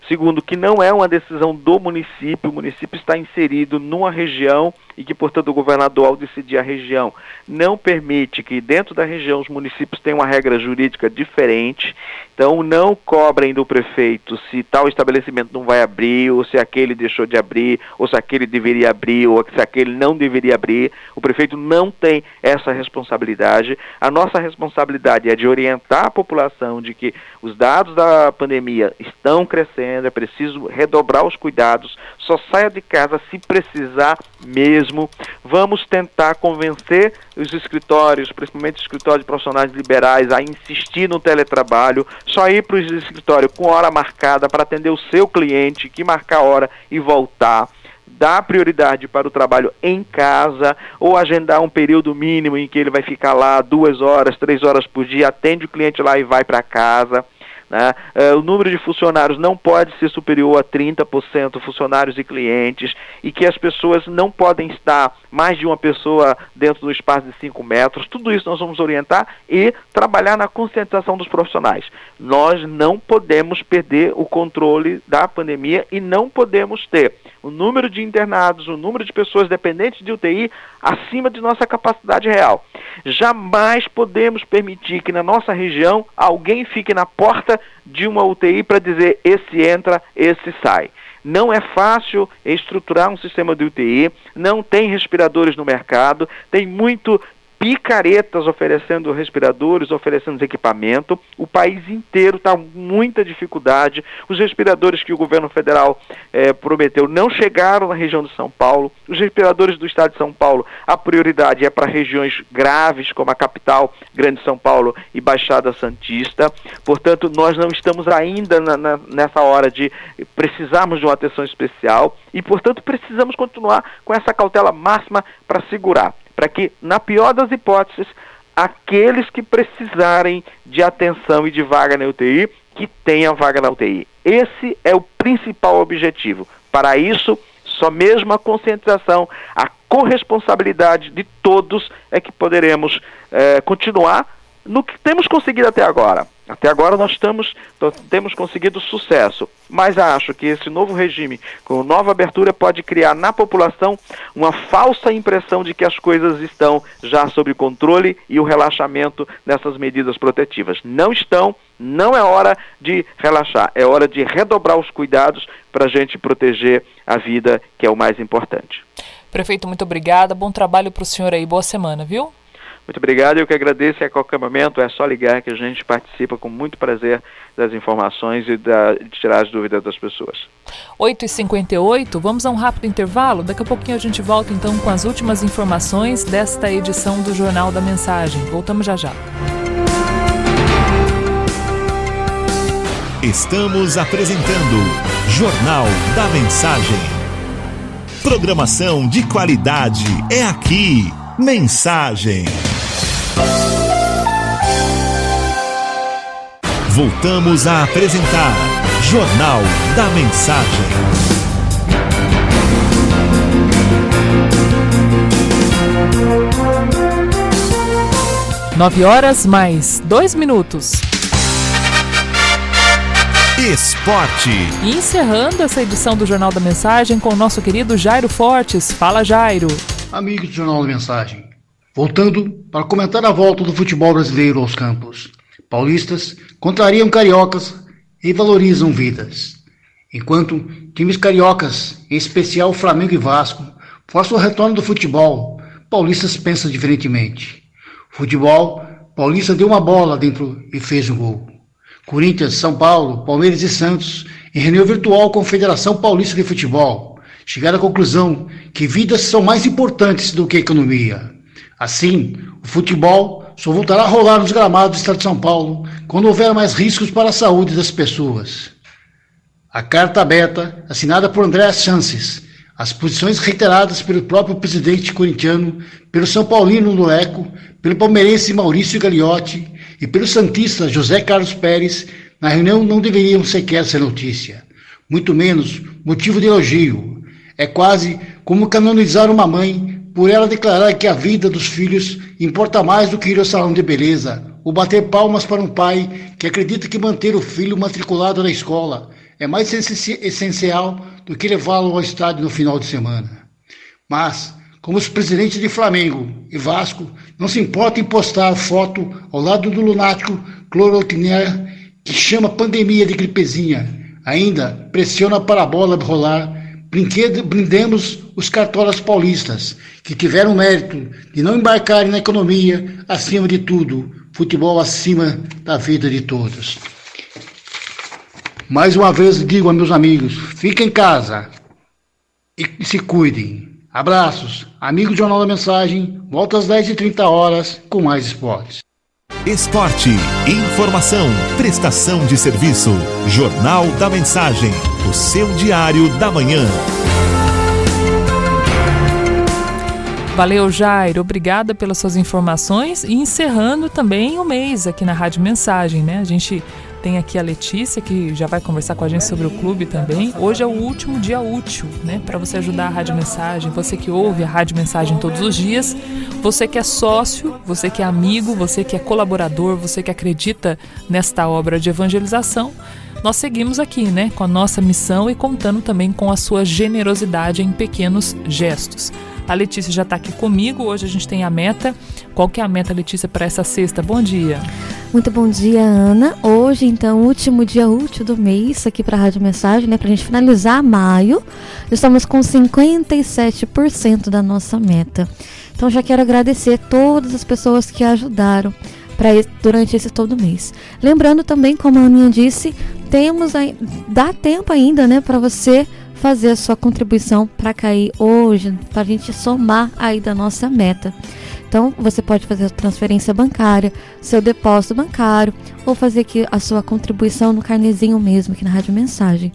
Segundo, que não é uma decisão do município, o município está inserido numa região e que, portanto, o governador, ao decidir a região, não permite que dentro da região os municípios tenham uma regra jurídica diferente. Então, não cobrem do prefeito se tal estabelecimento não vai abrir, ou se aquele deixou de abrir, ou se aquele deveria abrir, ou se aquele não deveria abrir. O prefeito não tem essa responsabilidade. A nossa responsabilidade é de orientar a população de que os dados da pandemia estão crescendo, é preciso redobrar os cuidados, só saia de casa se precisar mesmo. Vamos tentar convencer os escritórios, principalmente os escritórios de profissionais liberais, a insistir no teletrabalho, só ir para o escritório com hora marcada para atender o seu cliente, que marcar a hora e voltar. Dar prioridade para o trabalho em casa ou agendar um período mínimo em que ele vai ficar lá 2 horas, 3 horas por dia, atende o cliente lá e vai para casa. Né? O número de funcionários não pode ser superior a 30%, funcionários e clientes, e que as pessoas não podem estar mais de uma pessoa dentro do espaço de 5 metros. Tudo isso nós vamos orientar e trabalhar na conscientização dos profissionais. Nós não podemos perder o controle da pandemia e não podemos ter o número de internados, o número de pessoas dependentes de UTI acima de nossa capacidade real. Jamais podemos permitir que na nossa região alguém fique na porta de uma UTI para dizer esse entra, esse sai. Não é fácil estruturar um sistema de UTI, não tem respiradores no mercado, tem muito picaretas oferecendo respiradores, oferecendo equipamento. O país inteiro está com muita dificuldade. Os respiradores que o governo federal prometeu não chegaram na região de São Paulo. Os respiradores do estado de São Paulo, a prioridade é para regiões graves, como a capital, Grande São Paulo e Baixada Santista. Portanto, nós não estamos ainda nessa hora de precisarmos de uma atenção especial e, portanto, precisamos continuar com essa cautela máxima para segurar. Para que, na pior das hipóteses, aqueles que precisarem de atenção e de vaga na UTI, que tenham vaga na UTI. Esse é o principal objetivo. Para isso, só mesmo a conscientização, a corresponsabilidade de todos é que poderemos continuar no que temos conseguido até agora. Até agora nós temos conseguido sucesso, mas acho que esse novo regime, com nova abertura, pode criar na população uma falsa impressão de que as coisas estão já sob controle e o relaxamento nessas medidas protetivas. Não estão, não é hora de relaxar, é hora de redobrar os cuidados para a gente proteger a vida, que é o mais importante. Prefeito, muito obrigada, bom trabalho para o senhor aí, boa semana, viu? Muito obrigado, eu que agradeço, e a qualquer momento é só ligar que a gente participa com muito prazer das informações e de tirar as dúvidas das pessoas. 8h58, vamos a um rápido intervalo, daqui a pouquinho a gente volta então com as últimas informações desta edição do Jornal da Mensagem. Voltamos já já. Estamos apresentando Jornal da Mensagem. Programação de qualidade é aqui. Mensagem. Voltamos a apresentar Jornal da Mensagem. 9h mais 2 minutos. Esporte. E encerrando essa edição do Jornal da Mensagem com o nosso querido Jairo Fortes. Fala, Jairo. Amigos do Jornal da Mensagem, voltando para comentar a volta do futebol brasileiro aos campos. Paulistas contrariam cariocas e valorizam vidas. Enquanto times cariocas, em especial Flamengo e Vasco, forçam o retorno do futebol, paulistas pensam diferentemente. Futebol, paulista deu uma bola dentro e fez um gol. Corinthians, São Paulo, Palmeiras e Santos, em reunião virtual com a Federação Paulista de Futebol, chegaram à conclusão que vidas são mais importantes do que a economia. Assim, o futebol só voltará a rolar nos gramados do estado de São Paulo quando houver mais riscos para a saúde das pessoas. A carta aberta, assinada por André Sanches, as posições reiteradas pelo próprio presidente corintiano, pelo São Paulino Luleco, pelo palmeirense Maurício Gagliotti e pelo santista José Carlos Pérez, na reunião não deveriam sequer ser notícia, muito menos motivo de elogio. É quase como canonizar uma mãe por ela declarar que a vida dos filhos importa mais do que ir ao salão de beleza, ou bater palmas para um pai que acredita que manter o filho matriculado na escola é mais essencial do que levá-lo ao estádio no final de semana. Mas, como os presidentes de Flamengo e Vasco não se importam em postar foto ao lado do lunático cloroquina que chama pandemia de gripezinha, ainda pressiona para a bola rolar, brindemos os cartolas paulistas, que tiveram o mérito de não embarcarem na economia acima de tudo, futebol acima da vida de todos. Mais uma vez digo a meus amigos, fiquem em casa e se cuidem. Abraços, amigo do Jornal da Mensagem, volta às 10h30 com mais esportes. Esporte, informação, prestação de serviço. Jornal da Mensagem, o seu diário da manhã. Valeu, Jair. Obrigada pelas suas informações e encerrando também o mês aqui na Rádio Mensagem, né? A gente tem aqui a Letícia, que já vai conversar com a gente sobre o clube também. Hoje é o último dia útil, né? Para você ajudar a Rádio Mensagem, você que ouve a Rádio Mensagem todos os dias, você que é sócio, você que é amigo, você que é colaborador, você que acredita nesta obra de evangelização. Nós seguimos aqui, né? Com a nossa missão e contando também com a sua generosidade em pequenos gestos. A Letícia já está aqui comigo, hoje a gente tem a meta. Qual que é a meta, Letícia, para essa sexta? Bom dia. Muito bom dia, Ana. Hoje, então, último dia útil do mês aqui para a Rádio Mensagem, né? Para a gente finalizar maio, estamos com 57% da nossa meta. Então, já quero agradecer todas as pessoas que ajudaram durante esse todo mês. Lembrando também, como a Aninha disse, dá tempo ainda, né, para você fazer a sua contribuição para cair hoje, para a gente somar aí da nossa meta. Então, você pode fazer a transferência bancária, seu depósito bancário, ou fazer aqui a sua contribuição no carnezinho mesmo, aqui na Rádio Mensagem.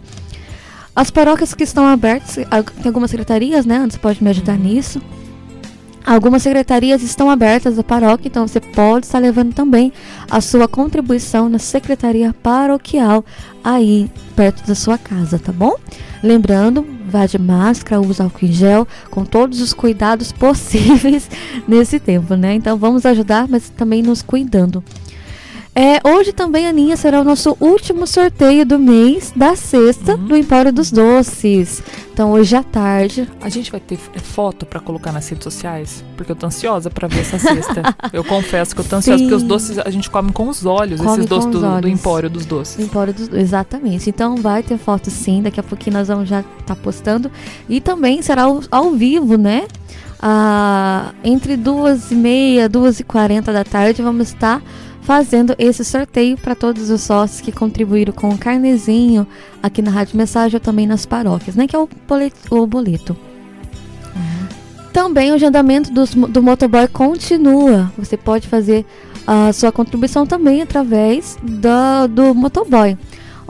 As paróquias que estão abertas, tem algumas secretarias, né? Você pode me ajudar nisso. Algumas secretarias estão abertas da paróquia, então você pode estar levando também a sua contribuição na secretaria paroquial aí perto da sua casa, tá bom? Lembrando, vá de máscara, usa álcool em gel, com todos os cuidados possíveis nesse tempo, né? Então vamos ajudar, mas também nos cuidando. Hoje também, Aninha, será o nosso último sorteio do mês da sexta do Empório dos Doces. Então, hoje à tarde... A gente vai ter foto para colocar nas redes sociais? Porque eu tô ansiosa para ver essa sexta. Eu confesso que eu tô ansiosa, porque os doces a gente come com os olhos, esses doces do Empório dos Doces. Exatamente. Então, vai ter foto sim, daqui a pouquinho nós vamos já estar postando. E também será ao vivo, né? Entre 2h30 e 2h40 da tarde, vamos estar fazendo esse sorteio para todos os sócios que contribuíram com o carnezinho aqui na Rádio Mensagem ou também nas paróquias, né? Que é o boleto. Também o agendamento do motoboy continua. Você pode fazer a sua contribuição também através do motoboy.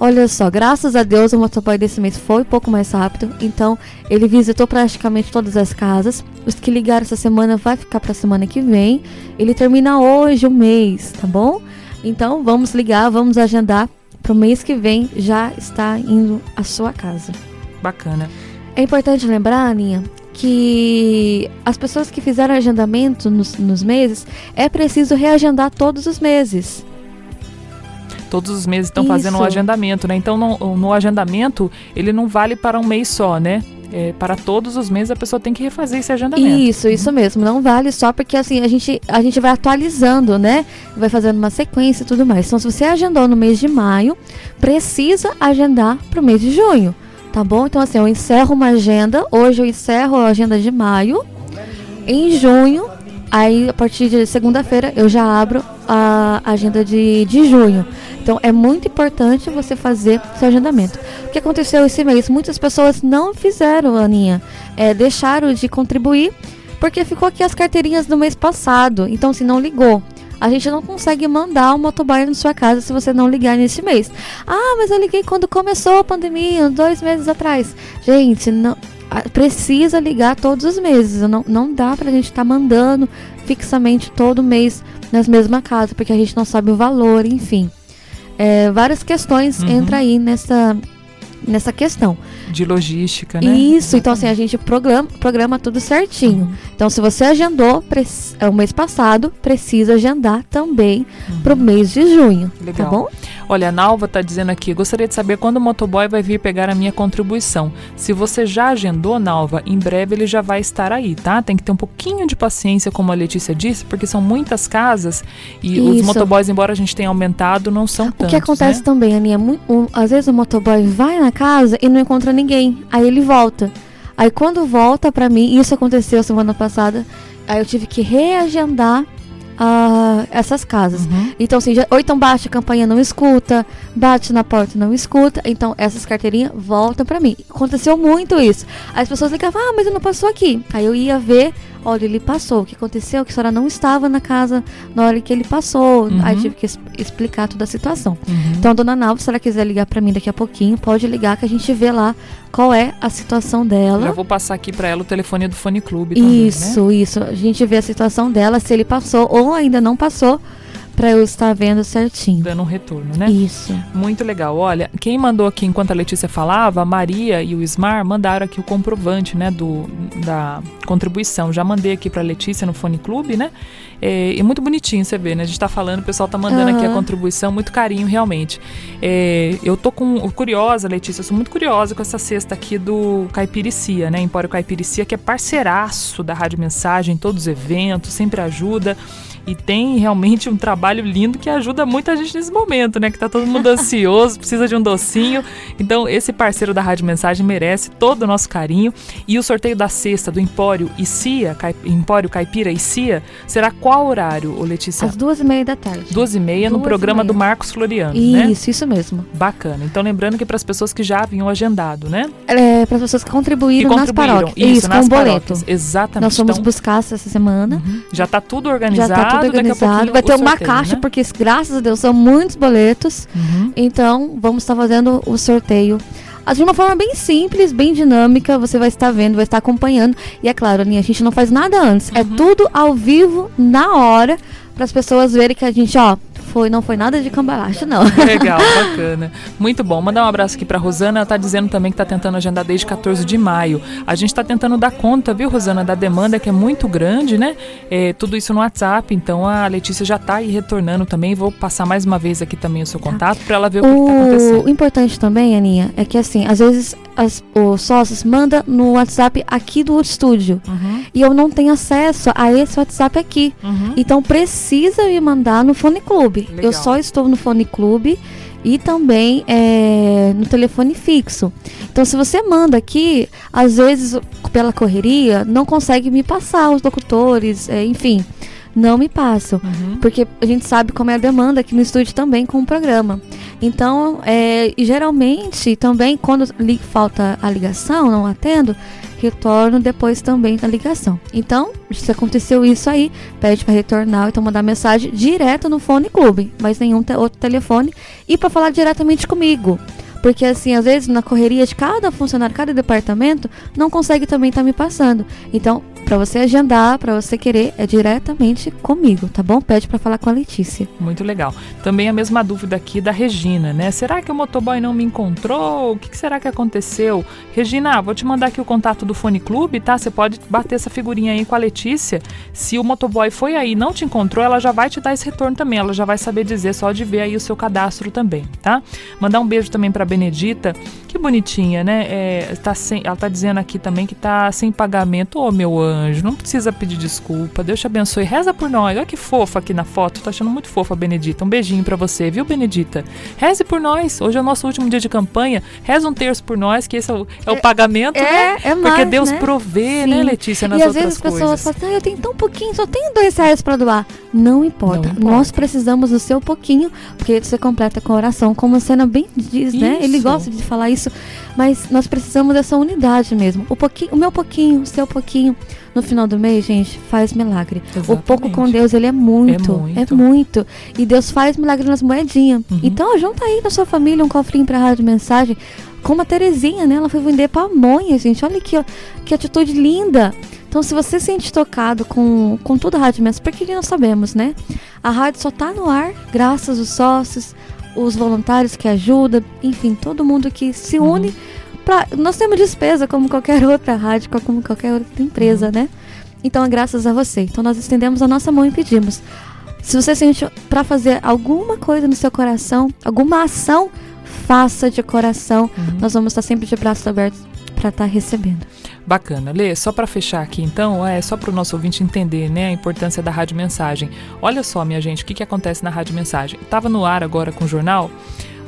Olha só, graças a Deus o motoboy desse mês foi um pouco mais rápido, então ele visitou praticamente todas as casas. Os que ligaram essa semana vai ficar para a semana que vem. Ele termina hoje o mês, tá bom? Então vamos ligar, vamos agendar para o mês que vem já está indo à sua casa. Bacana. É importante lembrar, Aninha, que as pessoas que fizeram agendamento nos meses, é preciso reagendar todos os meses. Todos os meses estão fazendo um agendamento, né? Então, no agendamento, ele não vale para um mês só, né? para todos os meses a pessoa tem que refazer esse agendamento. Isso mesmo. Não vale só porque assim a gente vai atualizando, né? Vai fazendo uma sequência e tudo mais. Então, se você agendou no mês de maio, precisa agendar para o mês de junho, tá bom? Então, assim, eu encerro uma agenda. Hoje eu encerro a agenda de maio. Em junho, aí a partir de segunda-feira, eu já abro a agenda de junho. Então, é muito importante você fazer seu agendamento. O que aconteceu esse mês? Muitas pessoas não fizeram, Aninha. Deixaram de contribuir porque ficou aqui as carteirinhas do mês passado. Então, se não ligou, a gente não consegue mandar o motoboy na sua casa se você não ligar nesse mês. Ah, mas eu liguei quando começou a pandemia, 2 meses atrás. Gente, não... precisa ligar todos os meses. Não dá pra gente estar mandando fixamente todo mês nas mesmas casas, porque a gente não sabe o valor, enfim. Várias questões entram aí nessa questão. De logística, né? Isso, então assim, a gente programa tudo certinho. Então, se você agendou o mês passado, precisa agendar também pro mês de junho. Legal. Tá bom? Olha, a Nalva está dizendo aqui, gostaria de saber quando o motoboy vai vir pegar a minha contribuição. Se você já agendou, Nalva, em breve ele já vai estar aí, tá? Tem que ter um pouquinho de paciência, como a Letícia disse, porque são muitas casas e os motoboys, embora a gente tenha aumentado, não são tantos. O que acontece, né? também, Aninha, às vezes o motoboy vai na casa e não encontra ninguém, aí ele volta. Aí quando volta pra mim, isso aconteceu semana passada, aí eu tive que reagendar essas casas. Então, assim, ou então bate a campainha, não escuta, bate na porta, não escuta. Então, essas carteirinhas voltam pra mim. Aconteceu muito isso. Aí as pessoas ligavam, mas ele não passou aqui. Aí eu ia ver, olha, ele passou. O que aconteceu? Que a senhora não estava na casa na hora que ele passou. Aí tive que explicar toda a situação. Então, dona Nalva, se ela quiser ligar pra mim daqui a pouquinho, pode ligar que a gente vê lá qual é a situação dela. Já vou passar aqui pra ela o telefone do Fone Clube também, Isso. A gente vê a situação dela, se ele passou ou ainda não passou, pra eu estar vendo certinho. Dando um retorno, né? Isso. Muito legal. Olha, quem mandou aqui, enquanto a Letícia falava, a Maria e o Ismar mandaram aqui o comprovante, né, da contribuição. Já mandei aqui pra Letícia no Fone Clube, né? É muito bonitinho, você vê, né? A gente tá falando, o pessoal tá mandando aqui a contribuição, muito carinho, realmente. Eu tô curiosa, Letícia, eu sou muito curiosa com essa cesta aqui do Caipiricia, né? Empório Caipiricia, que é parceiraço da Rádio Mensagem, em todos os eventos, sempre ajuda. E tem realmente um trabalho lindo que ajuda muita gente nesse momento, né? Que tá todo mundo ansioso, precisa de um docinho. Então, esse parceiro da Rádio Mensagem merece todo o nosso carinho. E o sorteio da cesta do Empório Icia, Empório Caipira Icia, será qual horário, Letícia? Às 2h30 da tarde. 2h30 no programa do Marcos Floriano, né? Isso mesmo. Bacana. Então, lembrando que para as pessoas que já haviam agendado, né? Para as pessoas que contribuíram nas paróquias. Isso, com nas o boleto. Paróquias. Exatamente. Nós fomos buscar essa semana. Já tá tudo organizado. Já tá tudo organizado. Vai ter uma caixa, né? Porque graças a Deus são muitos boletos. Então, vamos estar fazendo o sorteio de uma forma bem simples, bem dinâmica. Você vai estar vendo, vai estar acompanhando. E é claro, Aninha, a gente não faz nada antes. É tudo ao vivo, na hora, para as pessoas verem que a gente, não foi nada de cambalacho, não. Legal, bacana. Muito bom. Mandar um abraço aqui pra Rosana. Ela tá dizendo também que tá tentando agendar desde 14 de maio. A gente tá tentando dar conta, viu, Rosana, da demanda que é muito grande, né? Tudo isso no WhatsApp. Então a Letícia já tá aí retornando também. Vou passar mais uma vez aqui também o seu contato pra ela ver o que tá acontecendo. O importante também, Aninha, é que assim, às vezes os sócios mandam no WhatsApp aqui do estúdio. E eu não tenho acesso a esse WhatsApp aqui. Então precisa me mandar no Fone Clube. Legal. Eu só estou no Fone Clube e também no telefone fixo. Então, se você manda aqui, às vezes, pela correria, não consegue me passar os locutores, enfim, não me passam. Porque a gente sabe como é a demanda aqui no estúdio também com o programa. Então, e geralmente, também, quando falta a ligação, não atendo, retorno depois também da ligação. Então, se aconteceu isso aí, pede para retornar ou então mandar mensagem direto no Fone Clube, mas nenhum outro telefone, e para falar diretamente comigo. Porque assim, às vezes na correria de cada funcionário, cada departamento, não consegue também estar me passando. Então, Para você agendar, para você querer, é diretamente comigo, tá bom? Pede para falar com a Letícia. Muito legal. Também a mesma dúvida aqui da Regina, né? Será que o motoboy não me encontrou? O que será que aconteceu? Regina, vou te mandar aqui o contato do Fone Clube, tá? Você pode bater essa figurinha aí com a Letícia. Se o motoboy foi aí e não te encontrou, ela já vai te dar esse retorno também. Ela já vai saber dizer, só de ver aí o seu cadastro também, tá? Mandar um beijo também pra Benedita. Que bonitinha, né? Ela tá dizendo aqui também que tá sem pagamento. Ô, meu anjo, não precisa pedir desculpa. Deus te abençoe. Reza por nós. Olha que fofa aqui na foto. Tô achando muito fofa a Benedita. Um beijinho pra você, viu, Benedita? Reze por nós. Hoje é o nosso último dia de campanha. Reza um terço por nós, que esse é o pagamento, né? É mais, porque Deus né? provê, Sim. né, Letícia, nas e às outras vezes as coisas. pessoas falam, eu tenho tão pouquinho, só tenho R$2 para doar. Não importa. Nós precisamos do seu pouquinho, porque você completa com oração, como a cena bem diz, né? Ele gosta de falar isso, mas nós precisamos dessa unidade mesmo. O meu pouquinho, o seu pouquinho, no final do mês, gente, faz milagre. Exatamente. O pouco com Deus, ele é muito. É muito. E Deus faz milagre nas moedinhas. Então, junta aí na sua família um cofrinho pra Rádio Mensagem. Como a Terezinha, né? Ela foi vender pamonha, gente. Olha aqui, ó, que atitude linda. Então, se você se sente tocado com toda a Rádio Mensagem, porque nós sabemos, né? A rádio só tá no ar graças aos sócios, os voluntários que ajudam, enfim, todo mundo que se une. Nós temos despesa como qualquer outra rádio, como qualquer outra empresa, né? Então é graças a você. Então nós estendemos a nossa mão e pedimos. Se você sente para fazer alguma coisa no seu coração, alguma ação, faça de coração. Nós vamos estar sempre de braços abertos para estar recebendo. Bacana. Lê, só para fechar aqui então, só para o nosso ouvinte entender, né, a importância da Rádio Mensagem. Olha só, minha gente, o que acontece na Rádio Mensagem. Estava no ar agora com o jornal.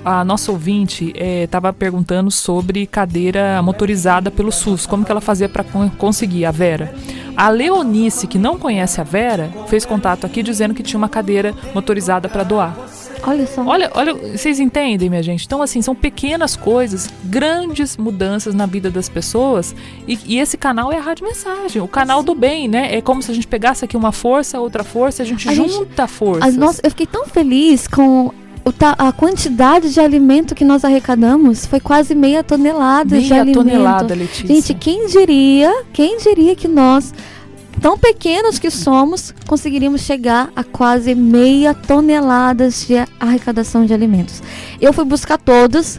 A nossa ouvinte estava perguntando sobre cadeira motorizada pelo SUS, como que ela fazia para conseguir, a Vera. A Leonice, que não conhece a Vera, fez contato aqui dizendo que tinha uma cadeira motorizada para doar. Olha só. Olha, vocês entendem, minha gente? Então, assim, são pequenas coisas, grandes mudanças na vida das pessoas. E esse canal é a Rádio Mensagem, o canal do bem, né? É como se a gente pegasse aqui uma força, outra força, a gente junta forças. Nossa, eu fiquei tão feliz com a quantidade de alimento que nós arrecadamos. Foi quase meia tonelada de alimento. Meia tonelada, Letícia. Gente, quem diria que nós, tão pequenos que somos, conseguiríamos chegar a quase meia tonelada de arrecadação de alimentos. Eu fui buscar todos.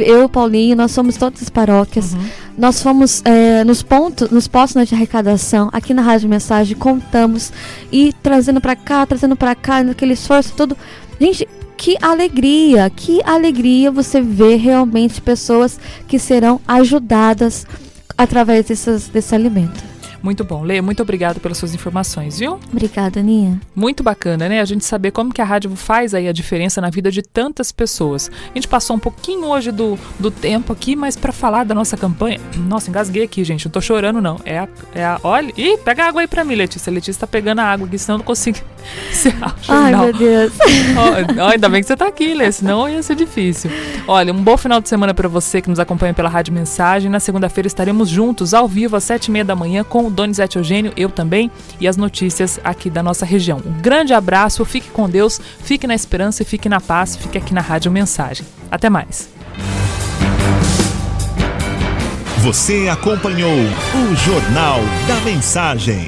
Eu, Paulinho, nós somos todas as paróquias. Nós fomos nos postos de arrecadação, aqui na Rádio Mensagem, contamos e trazendo para cá, naquele esforço todo. Gente, que alegria você ver realmente pessoas que serão ajudadas através desse alimento. Muito bom. Lê, muito obrigado pelas suas informações, viu? Obrigada, Aninha. Muito bacana, né? A gente saber como que a rádio faz aí a diferença na vida de tantas pessoas. A gente passou um pouquinho hoje do tempo aqui, mas para falar da nossa campanha... Nossa, engasguei aqui, gente. Não tô chorando, não. Olha... Ih, pega água aí pra mim, Letícia. A Letícia tá pegando a água aqui, senão eu não consigo encerrar o jornal. Ai, meu Deus. Ainda bem que você tá aqui, Lê, senão ia ser difícil. Olha, um bom final de semana para você que nos acompanha pela Rádio Mensagem. Na segunda-feira estaremos juntos, ao vivo, às 7h30 da manhã, com o Donizete Eugênio, eu também, e as notícias aqui da nossa região. Um grande abraço, fique com Deus, fique na esperança e fique na paz, fique aqui na Rádio Mensagem. Até mais. Você acompanhou o Jornal da Mensagem.